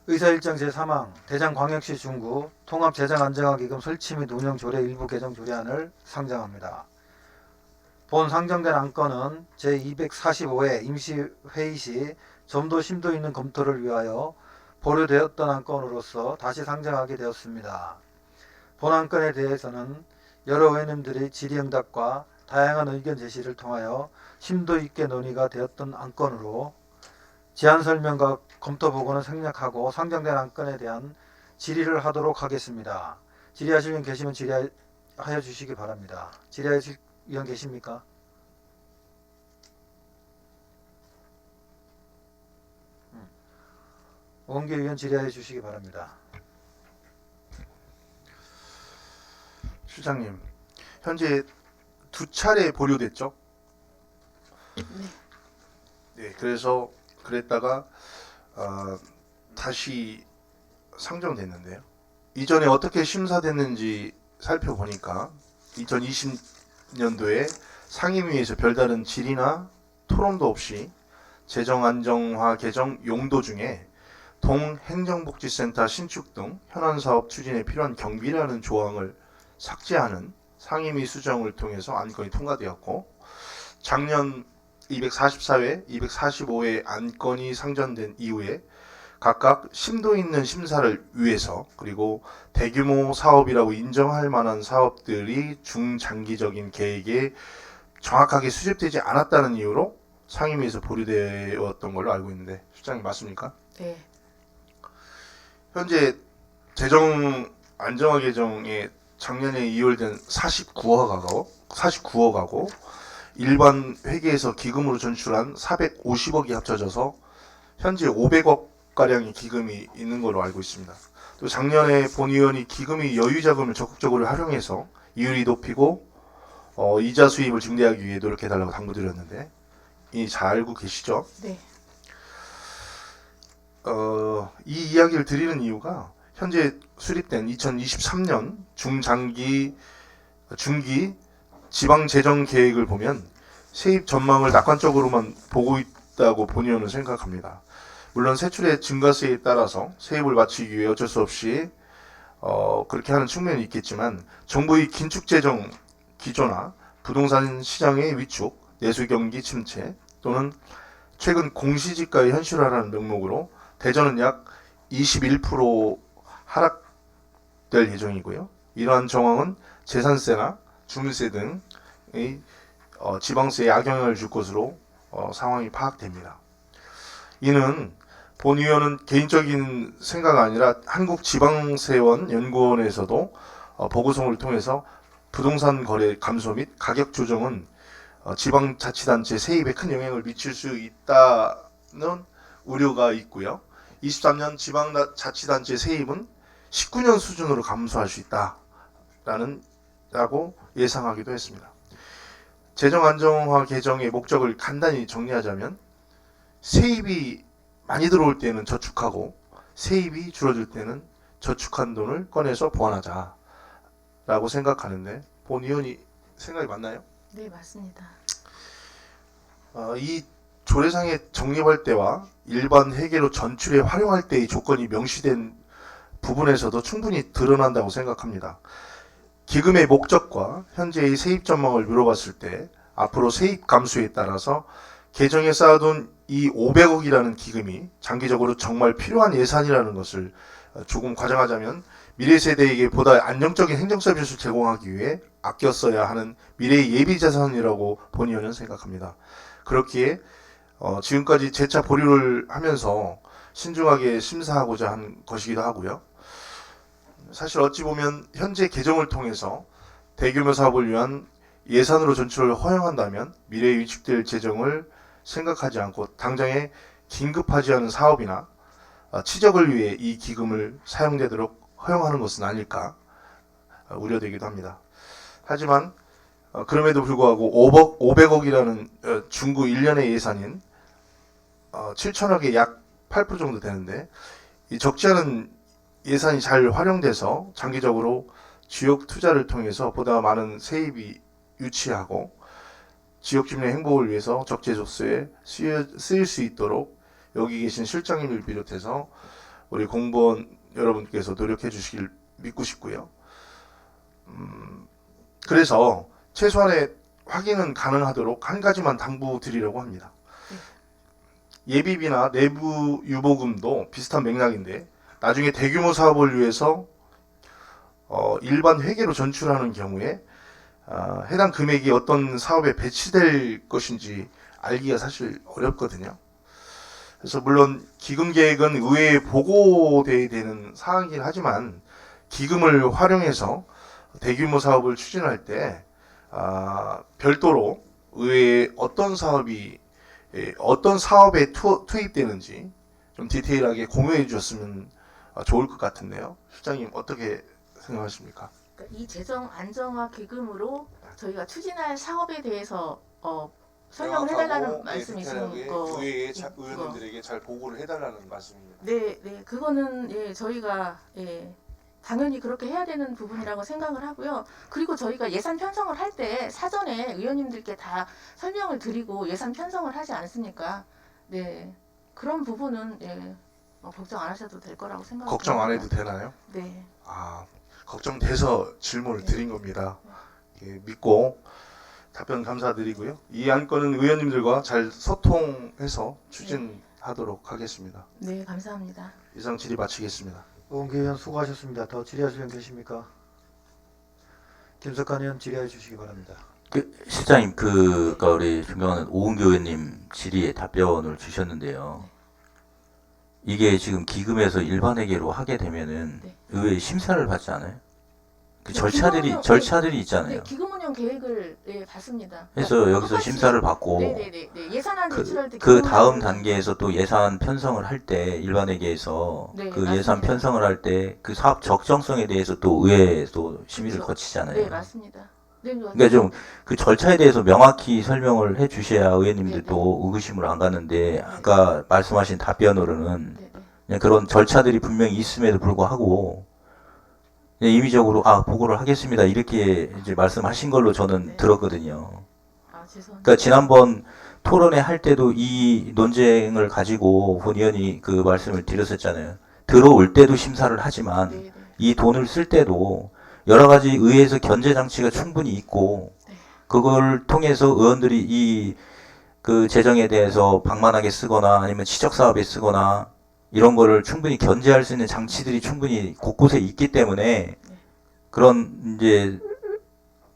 의사일정 제3항 대전광역시 중구 통합재정안정화기금 설치 및 운영 조례 일부 개정 조례안을 상정합니다. 본 상정된 안건은 제245회 임시회의 시 좀 더 심도 있는 검토를 위하여 보류되었던 안건으로서 다시 상정하게 되었습니다. 본 안건에 대해서는 여러 의원님들의 질의응답과 다양한 의견 제시를 통하여 심도 있게 논의가 되었던 안건으로 제안 설명과 검토 보고는 생략하고 상정된 안건에 대한 질의를 하도록 하겠습니다. 질의하실 의원 계시면 질의하여 주시기 바랍니다. 질의하실 의원 계십니까? 오홍규 의원 질의하여 주시기 바랍니다. 실장님, 현재 2차례 보류됐죠? 네, 그래서 그랬다가 다시 상정됐는데요. 이전에 어떻게 심사됐는지 살펴보니까 2020년도에 상임위에서 별다른 질의나 토론도 없이 재정 안정화 개정 용도 중에 동행정복지센터 신축 등 현안 사업 추진에 필요한 경비라는 조항을 삭제하는 상임위 수정을 통해서 안건이 통과되었고, 작년 244회, 245회 안건이 상정된 이후에 각각 심도 있는 심사를 위해서, 그리고 대규모 사업이라고 인정할 만한 사업들이 중장기적인 계획에 정확하게 수집되지 않았다는 이유로 상임위에서 보류되었던 걸로 알고 있는데, 실장님 맞습니까? 네. 현재 재정 안정화 개정에 작년에 이율된 49억하고 일반 회계에서 기금으로 전출한 450억이 합쳐져서 현재 500억 가량의 기금이 있는 걸로 알고 있습니다. 또 작년에 본 의원이 기금의 여유 자금을 적극적으로 활용해서 이율이 높이고 이자 수입을 증대하기 위해 노력해달라고 당부드렸는데 이 잘 알고 계시죠? 네. 이 이야기를 드리는 이유가 현재 수립된 2023년 중기 지방재정 계획을 보면 세입 전망을 낙관적으로만 보고 있다고 본 의원은 생각합니다. 물론 세출의 증가세에 따라서 세입을 맞추기 위해 어쩔 수 없이 그렇게 하는 측면이 있겠지만 정부의 긴축재정 기조나 부동산 시장의 위축, 내수 경기 침체 또는 최근 공시지가의 현실화라는 명목으로 대전은 약 21% 하락될 예정이고요. 이러한 정황은 재산세나 중세 등의 지방세에 악영향을 줄 것으로 상황이 파악됩니다. 이는 본 의원은 개인적인 생각 아니라 한국지방세원 연구원에서도 보고서를 통해서 부동산 거래 감소 및 가격 조정은 지방자치단체 세입에 큰 영향을 미칠 수 있다는 우려가 있고요. 23년 지방자치단체 세입은 19년 수준으로 감소할 수 있다라고 예상하기도 했습니다. 재정 안정화 개정의 목적을 간단히 정리하자면 세입이 많이 들어올 때는 저축하고 세입이 줄어들 때는 저축한 돈을 꺼내서 보완하자라고 생각하는데 본 의원이 생각이 맞나요? 네, 맞습니다. 이 조례상의 적립할 때와 일반 회계로 전출에 활용할 때의 조건이 명시된 부분에서도 충분히 드러난다고 생각합니다. 기금의 목적과 현재의 세입 전망을 물어봤을 때 앞으로 세입 감소에 따라서 개정에 쌓아둔 이 500억이라는 기금이 장기적으로 정말 필요한 예산이라는 것을 조금 과장하자면 미래 세대에게 보다 안정적인 행정 서비스를 제공하기 위해 아껴 써야 하는 미래의 예비 자산이라고 본 의원은 생각합니다. 그렇기에 지금까지 재차 보류를 하면서 신중하게 심사하고자 한 것이기도 하고요. 사실 어찌 보면 현재 개정을 통해서 대규모 사업을 위한 예산으로 전출을 허용한다면 미래에 위축될 재정을 생각하지 않고 당장에 긴급하지 않은 사업이나 치적을 위해 이 기금을 사용되도록 허용하는 것은 아닐까 우려되기도 합니다. 하지만 그럼에도 불구하고 500억이라는 중구 1년의 예산인 7천억의 약 8% 정도 되는데 이 적지 않은 예산이 잘 활용돼서 장기적으로 지역 투자를 통해서 보다 많은 세입이 유치하고 지역 주민의 행복을 위해서 적재적소에 쓰일 수 있도록 여기 계신 실장님을 비롯해서 우리 공무원 여러분께서 노력해 주시길 믿고 싶고요. 그래서 최소한의 확인은 가능하도록 한 가지만 당부드리려고 합니다. 예비비나 내부 유보금도 비슷한 맥락인데 나중에 대규모 사업을 위해서 일반 회계로 전출하는 경우에 해당 금액이 어떤 사업에 배치될 것인지 알기가 사실 어렵거든요. 그래서 물론 기금 계획은 의회에 보고돼야 되는 사항이긴 하지만 기금을 활용해서 대규모 사업을 추진할 때 별도로 의회에 어떤 사업에 투입되는지 좀 디테일하게 공유해 주셨으면 좋을 것 같은데요. 실장님 어떻게 생각하십니까? 그러니까 이 재정 안정화 기금으로 저희가 추진할 사업에 대해서 설명을 해달라는 말씀이신 거. 의원님들에게 잘 보고를 해달라는 말씀입니다. 네, 네, 그거는 예, 저희가 당연히 그렇게 해야 되는 부분이라고 생각을 하고요. 그리고 저희가 예산 편성을 할 때 사전에 의원님들께 다 설명을 드리고 예산 편성을 하지 않습니까? 네, 그런 부분은 걱정 안 하셔도 될 거라고 생각합니다. 걱정 안 해도 되나요? 네. 걱정돼서 질문을 드린 겁니다. 믿고 답변 감사드리고요. 이 안건은 의원님들과 잘 소통해서 추진하도록 하겠습니다. 네, 감사합니다. 이상 질의 마치겠습니다. 오은기 의원 수고하셨습니다. 더 질의하실 분 계십니까? 김석환 의원 질의해 주시기 바랍니다. 실장님, 그러니까 우리 존경하는 오은기 의원님 질의에 답변을 주셨는데요. 이게 지금 기금에서 일반 회계로 하게 되면은 네. 의회 심사를 받지 않아요? 그 네, 절차들이 있잖아요. 네, 기금 운영 계획을 봤습니다. 그래서 여기서 똑같이- 심사를 받고 네, 예산안 제출할 때 그 기금 다음 운영- 단계에서 또 예산 편성을 할 때 일반 회계에서 네, 그 맞습니다. 예산 편성을 할 때 그 사업 적정성에 대해서 또 의회에서 심의를 그렇죠. 거치잖아요. 네, 맞습니다. 네, 그러니까 좀 그 절차에 대해서 명확히 설명을 해 주셔야 의원님들도 네, 의구심을 안 가는데 아까 말씀하신 답변으로는 네. 그냥 그런 절차들이 분명히 있음에도 불구하고 그냥 임의적으로 보고를 하겠습니다 이렇게 이제 말씀하신 걸로 저는 네. 들었거든요. 죄송합니다. 그러니까 지난번 토론회 할 때도 이 논쟁을 가지고 본 의원이 그 말씀을 드렸었잖아요. 들어올 때도 심사를 하지만 네, 네. 이 돈을 쓸 때도 여러 가지 의회에서 견제 장치가 충분히 있고 네. 그걸 통해서 의원들이 이 그 재정에 대해서 방만하게 쓰거나 아니면 시적 사업에 쓰거나 이런 거를 충분히 견제할 수 있는 장치들이 충분히 곳곳에 있기 때문에 그런 이제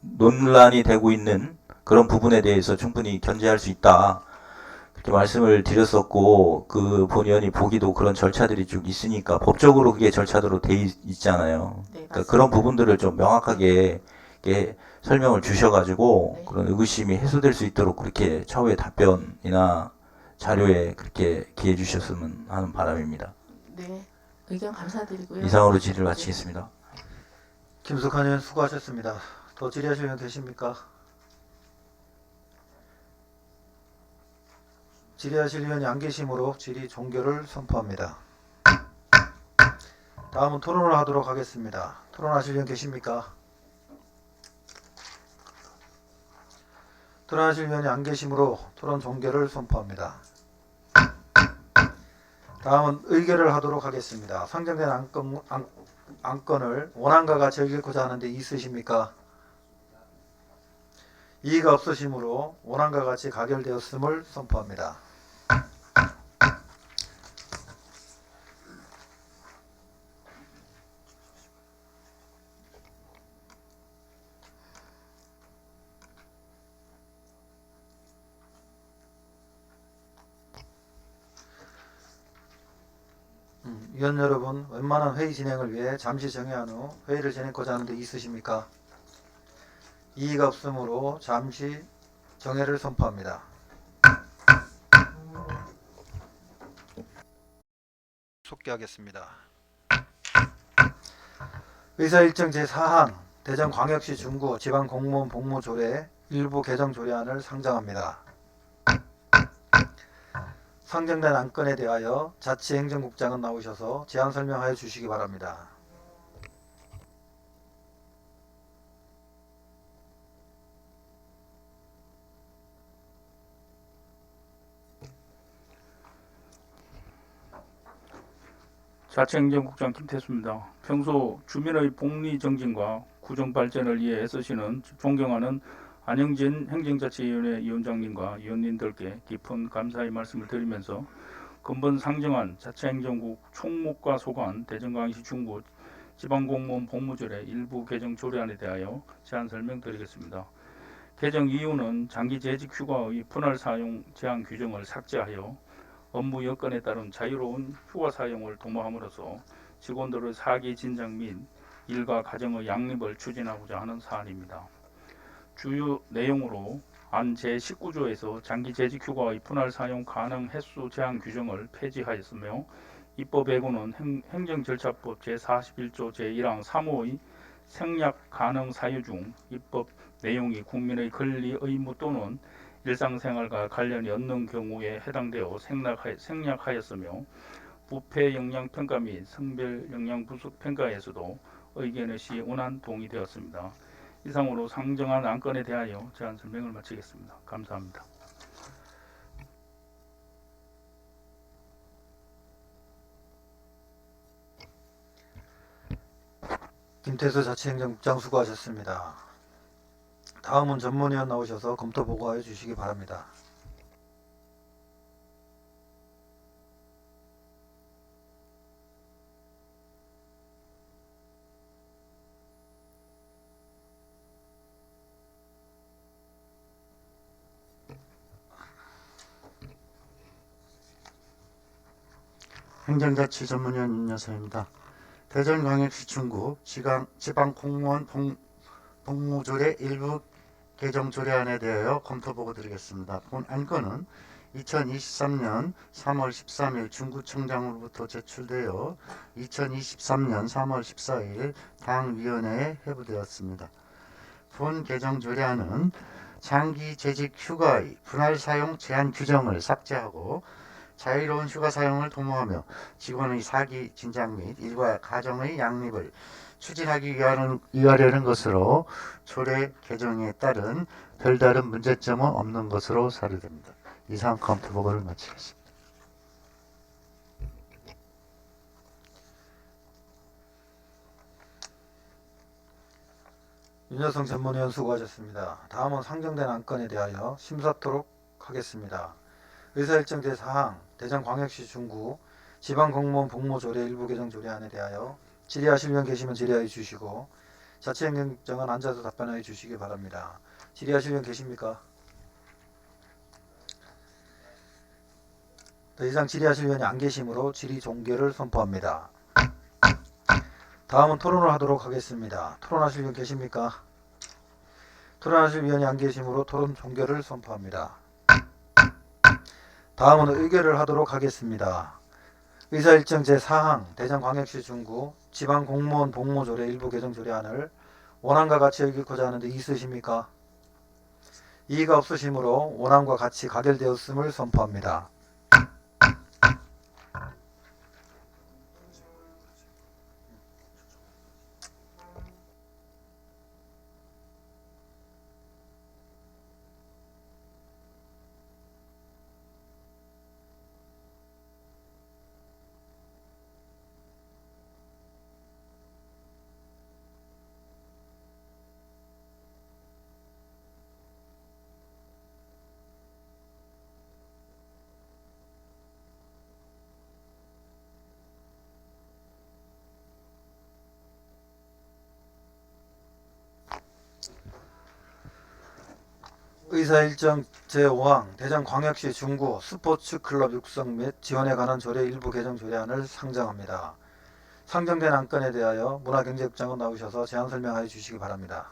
논란이 되고 있는 그런 부분에 대해서 충분히 견제할 수 있다. 그렇게 말씀을 드렸었고 그 본 의원이 보기도 그런 절차들이 쭉 있으니까 법적으로 그게 절차대로 돼 있잖아요. 네, 그러니까 그런 부분들을 좀 명확하게 이렇게 설명을 주셔가지고 네. 그런 의구심이 해소될 수 있도록 그렇게 차후에 답변이나 자료에 그렇게 기해 주셨으면 하는 바람입니다. 네. 의견 감사드리고요. 이상으로 질의를 마치겠습니다. 김숙환 의원 수고하셨습니다. 더 질의하실 의원 계십니까? 질의하실 의원이 안 계시므로 질의 종결을 선포합니다. 다음은 토론을 하도록 하겠습니다. 토론하실 의원 계십니까? 토론하실 의원이 안 계시므로 토론 종결을 선포합니다. 다음은 의결을 하도록 하겠습니다. 상정된 안건을 원안과 같이 읽고자 하는데 있으십니까? 이의가 없으시므로 원안과 같이 가결되었음을 선포합니다. 위원 여러분, 웬만한 회의 진행을 위해 잠시 정회한 후 회의를 진행하고자 하는데 있으십니까? 이의가 없으므로 잠시 정회를 선포합니다. 속기하겠습니다. 의사일정 제4항 대전광역시 중구 지방공무원 복무조례 일부 개정 조례안을 상정합니다. 상정된 안건에 대하여 자치행정국장은 나오셔서 제안 설명하여 주시기 바랍니다. 자치행정국장 김태수입니다. 평소 주민의 복리 정진과 구정 발전을 위해 애쓰시는 존경하는 안영진 행정자치위원회 위원장님과 위원님들께 깊은 감사의 말씀을 드리면서 근본 상정한 자치행정국 총무과 소관 대전광역시 중구 지방공무원 복무조례 일부 개정 조례안에 대하여 제안 설명드리겠습니다. 개정 이유는 장기 재직 휴가의 분할 사용 제한 규정을 삭제하여 업무 여건에 따른 자유로운 휴가 사용을 도모함으로써 직원들의 사기 진작 및 일과 가정의 양립을 추진하고자 하는 사안입니다. 주요 내용으로 안 제19조에서 장기 재직 휴가의 분할 사용 가능 횟수 제한 규정을 폐지하였으며 입법 예고는 행정절차법 제41조 제1항 3호의 생략 가능 사유 중 입법 내용이 국민의 권리 의무 또는 일상생활과 관련이 없는 경우에 해당되어 생략하였으며 부패 영향 평가 및 성별 영향 부수 평가에서도 의견 없이 원안 동의되었습니다. 이상으로 상정한 안건에 대하여 제안 설명을 마치겠습니다. 감사합니다. 김태수 자치행정국장 수고하셨습니다. 다음은 전문위원 나오셔서 검토 보고하여 주시기 바랍니다. 행정자치 전문위원 윤여사입니다. 대전광역시 중구 지방공무원 복무조례 일부 개정 조례안에 대하여 검토 보고 드리겠습니다. 본 안건은 2023년 3월 13일 중구청장으로부터 제출되어 2023년 3월 14일 당위원회에 회부되었습니다. 본 개정 조례안은 장기 재직 휴가의 분할 사용 제한 규정을 삭제하고 자유로운 휴가 사용을 도모하며 직원의 사기 진작 및 일과 가정의 양립을 추진하기 위하려는 것으로 조례 개정에 따른 별다른 문제점은 없는 것으로 사료됩니다. 이상 검토 보고를 마치겠습니다. 윤여성 전문위원 수고하셨습니다. 다음은 상정된 안건에 대하여 심사토록 하겠습니다. 의사일정 제4항 대전광역시 중구 지방공무원 복무조례 일부 개정 조례안에 대하여 질의하실 분 계시면 질의하여 주시고 자치행정장은 앉아서 답변하여 주시기 바랍니다. 질의하실 분 계십니까? 더 이상 질의하실 분이 안 계시므로 질의 종결을 선포합니다. 다음은 토론을 하도록 하겠습니다. 토론하실 분 계십니까? 토론하실 위원이 안 계시므로 토론 종결을 선포합니다. 다음은 의결을 하도록 하겠습니다. 의사일정 제4항 대전광역시 중구 지방공무원 복무조례 일부 개정 조례안을 원안과 같이 읽고자 하는데 있으십니까? 이의가 없으시므로 원안과 같이 가결되었음을 선포합니다. 의사일정 제5항 대전광역시 중구 스포츠클럽 육성 및 지원에 관한 조례 일부 개정 조례안을 상정합니다. 상정된 안건에 대하여 문화경제국장은 나오셔서 제안 설명하여 주시기 바랍니다.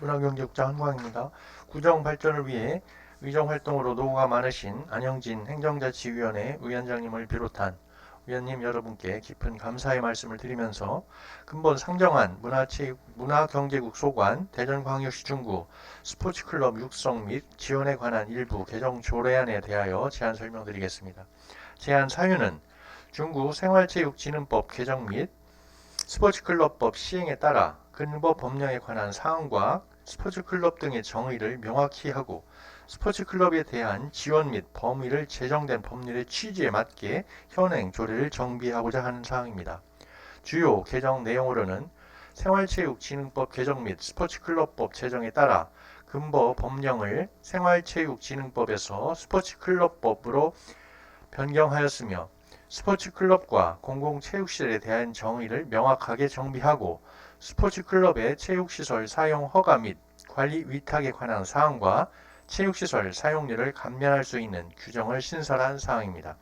문화경제국장 한광입니다. 구정 발전을 위해 의정활동으로 노고가 많으신 안영진 행정자치위원회 위원장님을 비롯한 위원님 여러분께 깊은 감사의 말씀을 드리면서 근본 상정한 문화경제국 소관 대전광역시 중구 스포츠클럽 육성 및 지원에 관한 일부 개정 조례안에 대하여 제안 설명드리겠습니다. 제안 사유는 중구 생활체육진흥법 개정 및 스포츠클럽법 시행에 따라 근거 법령에 관한 사항과 스포츠클럽 등의 정의를 명확히 하고 스포츠클럽에 대한 지원 및 범위를 제정된 법률의 취지에 맞게 현행 조례를 정비하고자 하는 사항입니다. 주요 개정 내용으로는 생활체육진흥법 개정 및 스포츠클럽법 제정에 따라 근거 법령을 생활체육진흥법에서 스포츠클럽법으로 변경하였으며 스포츠클럽과 공공체육시설에 대한 정의를 명확하게 정비하고 스포츠클럽의 체육시설 사용 허가 및 관리 위탁에 관한 사항과 체육시설 사용료를 감면할 수 있는 규정을 신설한 사항입니다.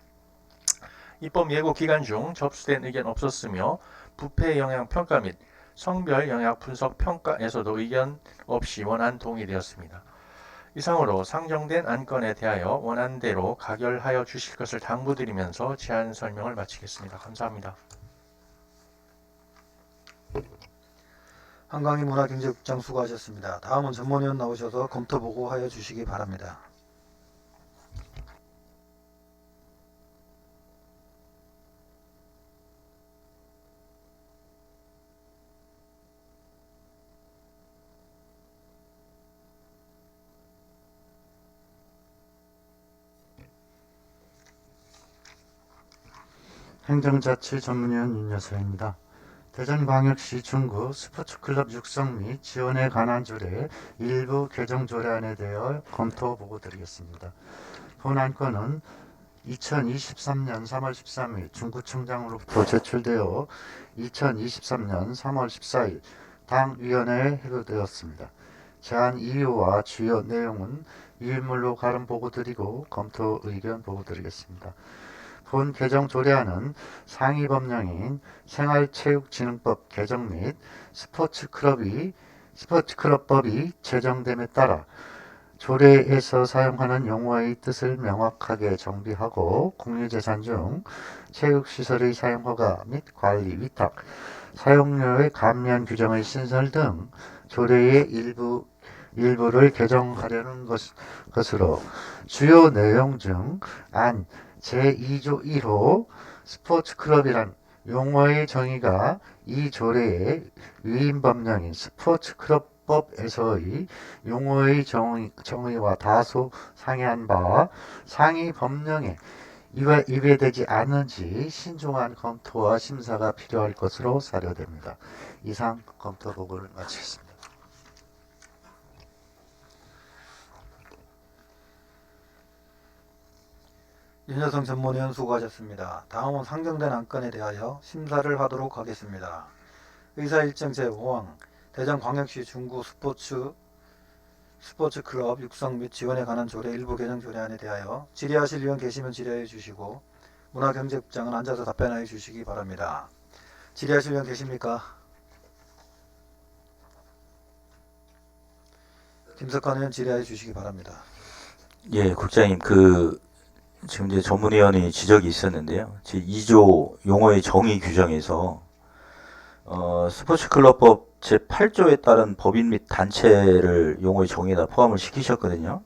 입법 예고 기간 중 접수된 의견 없었으며 부패 영향 평가 및 성별 영향 분석 평가에서도 의견 없이 원안 동의되었습니다. 이상으로 상정된 안건에 대하여 원안대로 가결하여 주실 것을 당부드리면서 제안 설명을 마치겠습니다. 감사합니다. 한광희 문화경제국장 수고하셨습니다. 다음은 전문위원 나오셔서 검토 보고하여 주시기 바랍니다. 행정자치 전문위원 윤여서입니다. 대전광역시 중구 스포츠클럽 육성 및 지원에 관한 조례 일부 개정 조례안에 대하여 검토 보고 드리겠습니다. 본 안건은 2023년 3월 13일 중구청장으로부터 제출되어 2023년 3월 14일 당위원회에 회부되었습니다. 제안 이유와 주요 내용은 유인물로 가름 보고 드리고 검토 의견 보고 드리겠습니다. 본 개정 조례안은 상위 법령인 생활체육진흥법 개정 및 스포츠클럽법이 제정됨에 따라 조례에서 사용하는 용어의 뜻을 명확하게 정비하고 공유재산 중 체육시설의 사용허가 및 관리 위탁, 사용료의 감면 규정의 신설 등 조례의 일부를 개정하려는 것으로 주요 내용 중 안 제2조 1호 스포츠클럽이란 용어의 정의가 이 조례의 위임 법령인 스포츠클럽법에서의 용어의 정의와 다소 상이한 바와 상위 법령에 위배되지 않은지 신중한 검토와 심사가 필요할 것으로 사료됩니다. 이상 검토 보고를 마치겠습니다. 윤여성 전문위원 수고하셨습니다. 다음은 상정된 안건에 대하여 심사를 하도록 하겠습니다. 의사일정 제5항 대전광역시 중구 스포츠클럽 육성 및 지원에 관한 조례 일부 개정 조례안에 대하여 질의하실 위원 계시면 질의해 주시고 문화경제국장은 앉아서 답변하여 주시기 바랍니다. 질의하실 위원 계십니까? 김석환 의원 질의해 주시기 바랍니다. 예, 국장님, 지금 이제 전문위원이 지적이 있었는데요. 제2조 용어의 정의 규정에서 스포츠클럽법 제8조에 따른 법인 및 단체를 용어의 정의에다 포함을 시키셨거든요.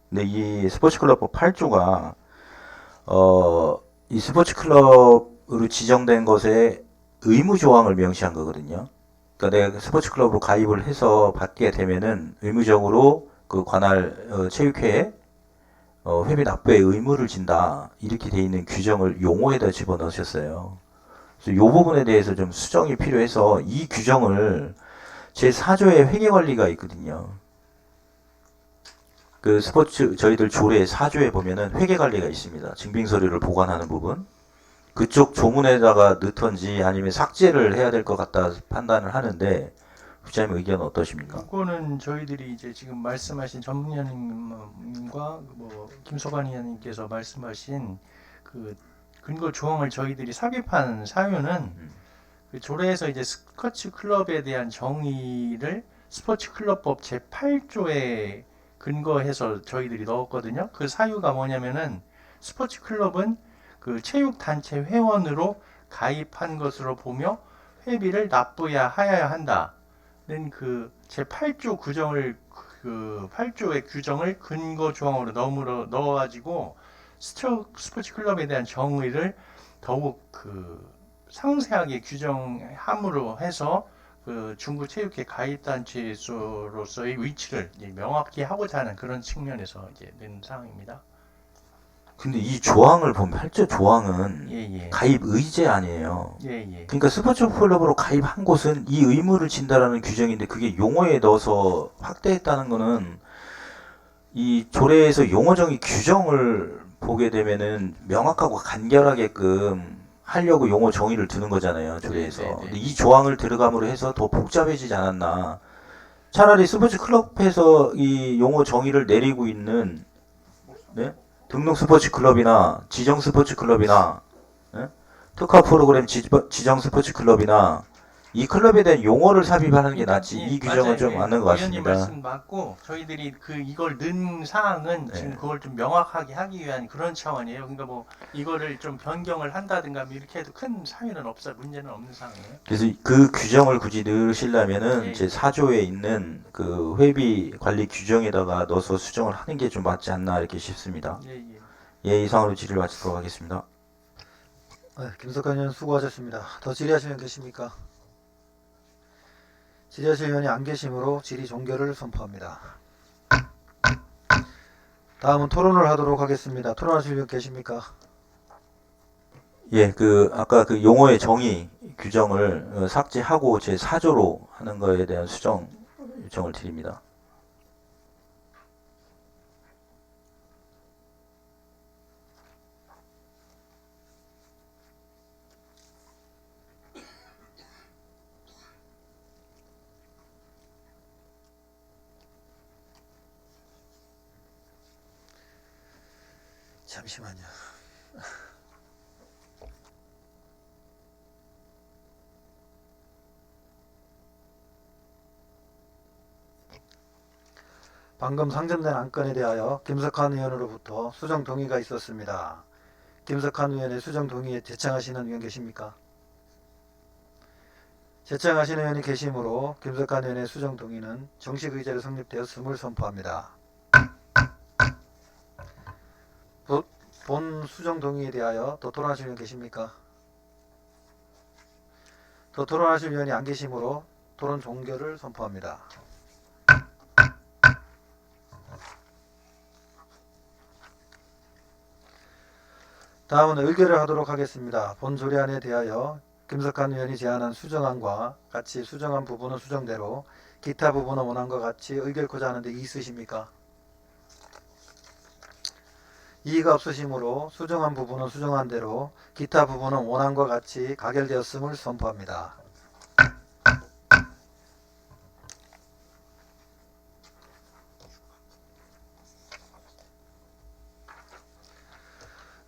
근데 이 스포츠클럽법 8조가 이 스포츠클럽으로 지정된 것에 의무 조항을 명시한 거거든요. 그러니까 내가 스포츠클럽으로 가입을 해서 받게 되면은 의무적으로 그 관할 체육회에 회비 납부의 의무를 진다, 이렇게 돼 있는 규정을 용어에다 집어넣으셨어요. 그래서 이 부분에 대해서 좀 수정이 필요해서 이 규정을 제4조에 회계관리가 있거든요. 그 저희들 조례 4조에 보면은 회계관리가 있습니다. 증빙서류를 보관하는 부분. 그쪽 조문에다가 넣던지 아니면 삭제를 해야 될 것 같다 판단을 하는데, 부장님 의견 어떠십니까? 그거는 저희들이 이제 지금 말씀하신 전문위원님과 김소관 위원님께서 말씀하신 그 근거 조항을 저희들이 삽입한 사유는 그 조례에서 이제 스포츠 클럽에 대한 정의를 스포츠클럽법 제8조에 근거해서 저희들이 넣었거든요. 그 사유가 뭐냐면은 스포츠클럽은 그 체육단체 회원으로 가입한 것으로 보며 회비를 납부해야 한다. 는 그 제8조 규정을 그 8조의 규정을 근거 조항으로 넣어가지고 스포츠 클럽에 대한 정의를 더욱 그 상세하게 규정함으로 해서 그 중구 체육회 가입단체로서의 위치를 이제 명확히 하고자 하는 그런 측면에서 이제 낸 사항입니다. 근데 이 조항을 보면 8조 조항은 예. 가입 의제 아니에요. 예. 그러니까 스포츠 클럽으로 가입한 곳은 이 의무를 진다라는 규정인데, 그게 용어에 넣어서 확대했다는 거는 이 조례에서 용어 정의 규정을 보게 되면은 명확하고 간결하게끔 하려고 용어 정의를 두는 거잖아요, 조례에서. 네. 근데 이 조항을 들어감으로 해서 더 복잡해지지 않았나. 차라리 스포츠 클럽에서 이 용어 정의를 내리고 있는, 네? 등록 스포츠 클럽이나 지정 스포츠 클럽이나, 예? 특화 프로그램 지정 스포츠 클럽이나 이 클럽에 대한 용어를 삽입하는 게 낫지. 이 규정은 좀 맞는 것 위원님 같습니다. 말씀 맞고 저희들이 이걸 넣은 사항은 네. 지금 그걸 좀 명확하게 하기 위한 그런 차원이에요. 그러니까 뭐 이거를 좀 변경을 한다든가 뭐 이렇게 해도 큰 사유는 문제는 없는 사항이에요. 그래서 그 규정을 굳이 넣으시려면은 예. 제 4조에 있는 그 회비 관리 규정에다가 넣어서 수정을 하는 게 좀 맞지 않나 이렇게 싶습니다. 예. 예, 이상으로 질의를 마치도록 하겠습니다. 김석환 의원 수고하셨습니다. 더 질의하실 분 계십니까? 질의하실 위원이 안 계시므로 질의 종결을 선포합니다. 다음은 토론을 하도록 하겠습니다. 토론하실 분 계십니까? 예, 아까 그 용어의 정의 규정을 삭제하고 제 4조로 하는 거에 대한 수정 요청을 드립니다. 잠시만요. 방금 상정된 안건에 대하여 김석환 의원으로부터 수정 동의가 있었습니다. 김석환 의원의 수정 동의에 제청하시는 의원 계십니까? 제청하신 의원이 계시므로 김석환 의원의 수정 동의는 정식 의제로 성립되었음을 선포합니다. 본 수정 동의에 대하여 더 토론하실 의원 계십니까? 더 토론하실 의원이 안 계시므로 토론 종결을 선포합니다. 다음은 의결을 하도록 하겠습니다. 본 조례안에 대하여 김석환 의원이 제안한 수정안과 같이 수정한 부분은 수정대로, 기타 부분은 원안과 같이 의결코자 하는데 이의 있으십니까? 이의가 없으시므로 수정한 부분은 수정한 대로, 기타 부분은 원안과 같이 가결되었음을 선포합니다.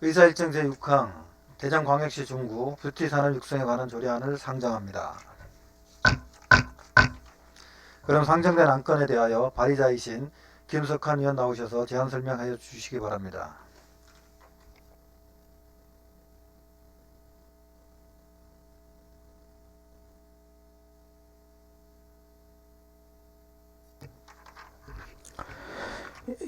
의사일정 제6항 대전광역시 중구 뷰티산업 육성에 관한 조례안을 상정합니다. 그럼 상정된 안건에 대하여 발의자이신 김석환 의원 나오셔서 제안 설명하여 주시기 바랍니다.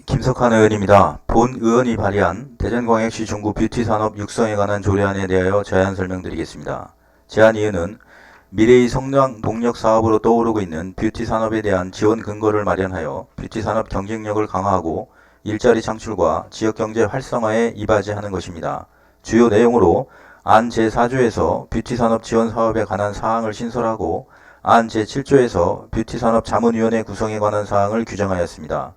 김석환 의원입니다. 본 의원이 발의한 대전광역시 중구 뷰티산업 육성에 관한 조례안에 대하여 제안 설명드리겠습니다. 제안 이유는 미래의 성장 동력 사업으로 떠오르고 있는 뷰티 산업에 대한 지원 근거를 마련하여 뷰티 산업 경쟁력을 강화하고 일자리 창출과 지역경제 활성화에 이바지하는 것입니다. 주요 내용으로 안 제4조에서 뷰티 산업 지원 사업에 관한 사항을 신설하고 안 제7조에서 뷰티 산업 자문위원회 구성에 관한 사항을 규정하였습니다.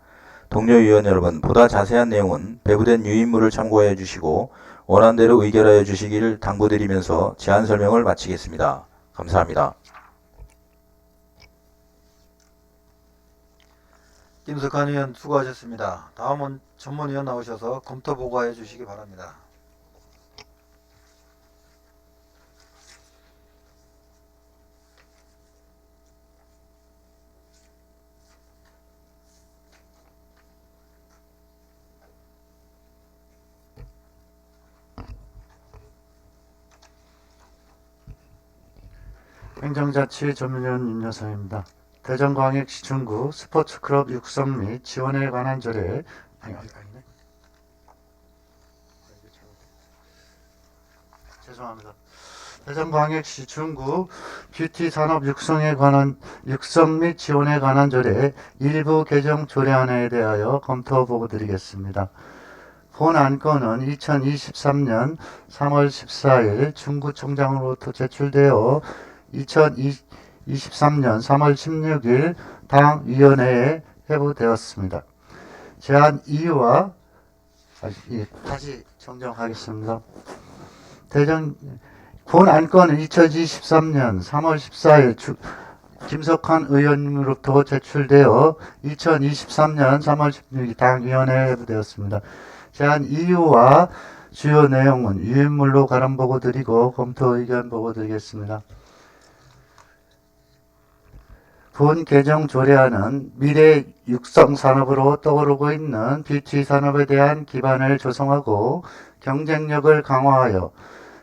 동료 위원 여러분, 보다 자세한 내용은 배부된 유인물을 참고하여 주시고 원안대로 의결하여 주시기를 당부드리면서 제안 설명을 마치겠습니다. 감사합니다. 김석환 의원 수고하셨습니다. 다음은 전문위원 나오셔서 검토 보고해 주시기 바랍니다. 행정자치 전문위원 윤여성입니다. 대전광역시 중구 스포츠클럽 육성 및 지원에 관한 조례 죄송합니다. 대전광역시 중구 뷰티 산업 육성에 관한 육성 및 지원에 관한 조례 일부 개정 조례안에 대하여 검토 보고 드리겠습니다. 본 안건은 2023년 3월 14일 중구청장으로부터 제출되어 2023년 3월 16일 당 위원회에 회부되었습니다. 제안 이유와 다시 정정하겠습니다. 본 안건은 2023년 3월 14일 김석환 의원님으로부터 제출되어 2023년 3월 16일 당 위원회에 회부되었습니다. 제안 이유와 주요 내용은 유인물로 가름 보고 드리고 검토 의견 보고 드리겠습니다. 본 개정 조례안은 미래 육성 산업으로 떠오르고 있는 뷰티 산업에 대한 기반을 조성하고 경쟁력을 강화하여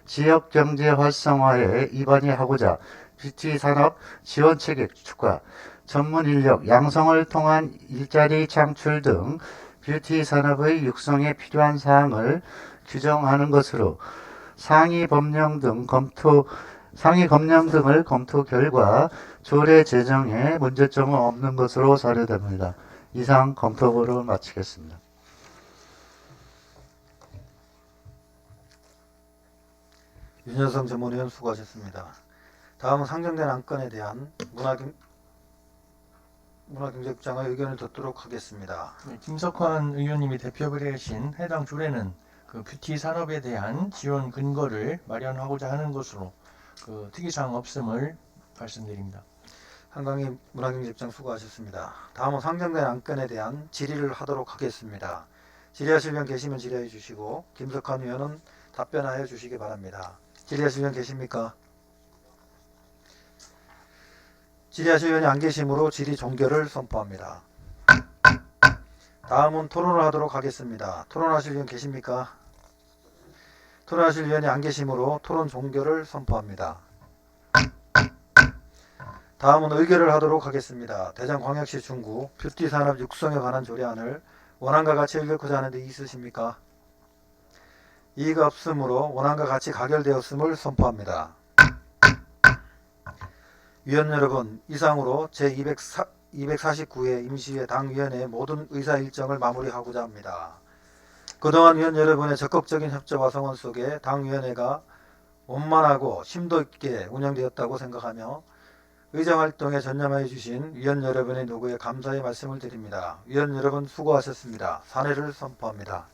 지역 경제 활성화에 이바지하고자 뷰티 산업 지원 체계 추가, 전문 인력 양성을 통한 일자리 창출 등 뷰티 산업의 육성에 필요한 사항을 규정하는 것으로 상위 법령 등을 검토 결과 조례 제정에 문제점은 없는 것으로 사료됩니다. 이상 검토를 마치겠습니다. 윤여성 전문위원 수고하셨습니다. 다음은 상정된 안건에 대한 문화경제국장의 의견을 듣도록 하겠습니다. 네, 김석환 의원님이 대표하신 해당 조례는 그 뷰티 산업에 대한 지원 근거를 마련하고자 하는 것으로 그 특이사항 없음을 말씀드립니다. 한강희 문화경제국장 수고하셨습니다. 다음은 상정된 안건에 대한 질의를 하도록 하겠습니다. 질의하실 분 계시면 질의해 주시고 김석환 의원은 답변하여 주시기 바랍니다. 질의하실 분 계십니까? 질의하실 의원이 안 계시므로 질의 종결을 선포합니다. 다음은 토론을 하도록 하겠습니다. 토론하실 의원 계십니까? 토론하실 의원이 안 계시므로 토론 종결을 선포합니다. 다음은 의결을 하도록 하겠습니다. 대전광역시 중구 뷰티 산업 육성에 관한 조례안을 원안과 같이 읽고자 하는데 있으십니까? 이의가 없으므로 원안과 같이 가결되었음을 선포합니다. 위원 여러분, 이상으로 제249회 임시회 당위원회 모든 의사 일정을 마무리하고자 합니다. 그동안 위원 여러분의 적극적인 협조와 성원 속에 당위원회가 원만하고 심도 있게 운영되었다고 생각하며 의정활동에 전념하여 주신 위원 여러분의 노고에 감사의 말씀을 드립니다. 위원 여러분 수고하셨습니다. 사례를 선포합니다.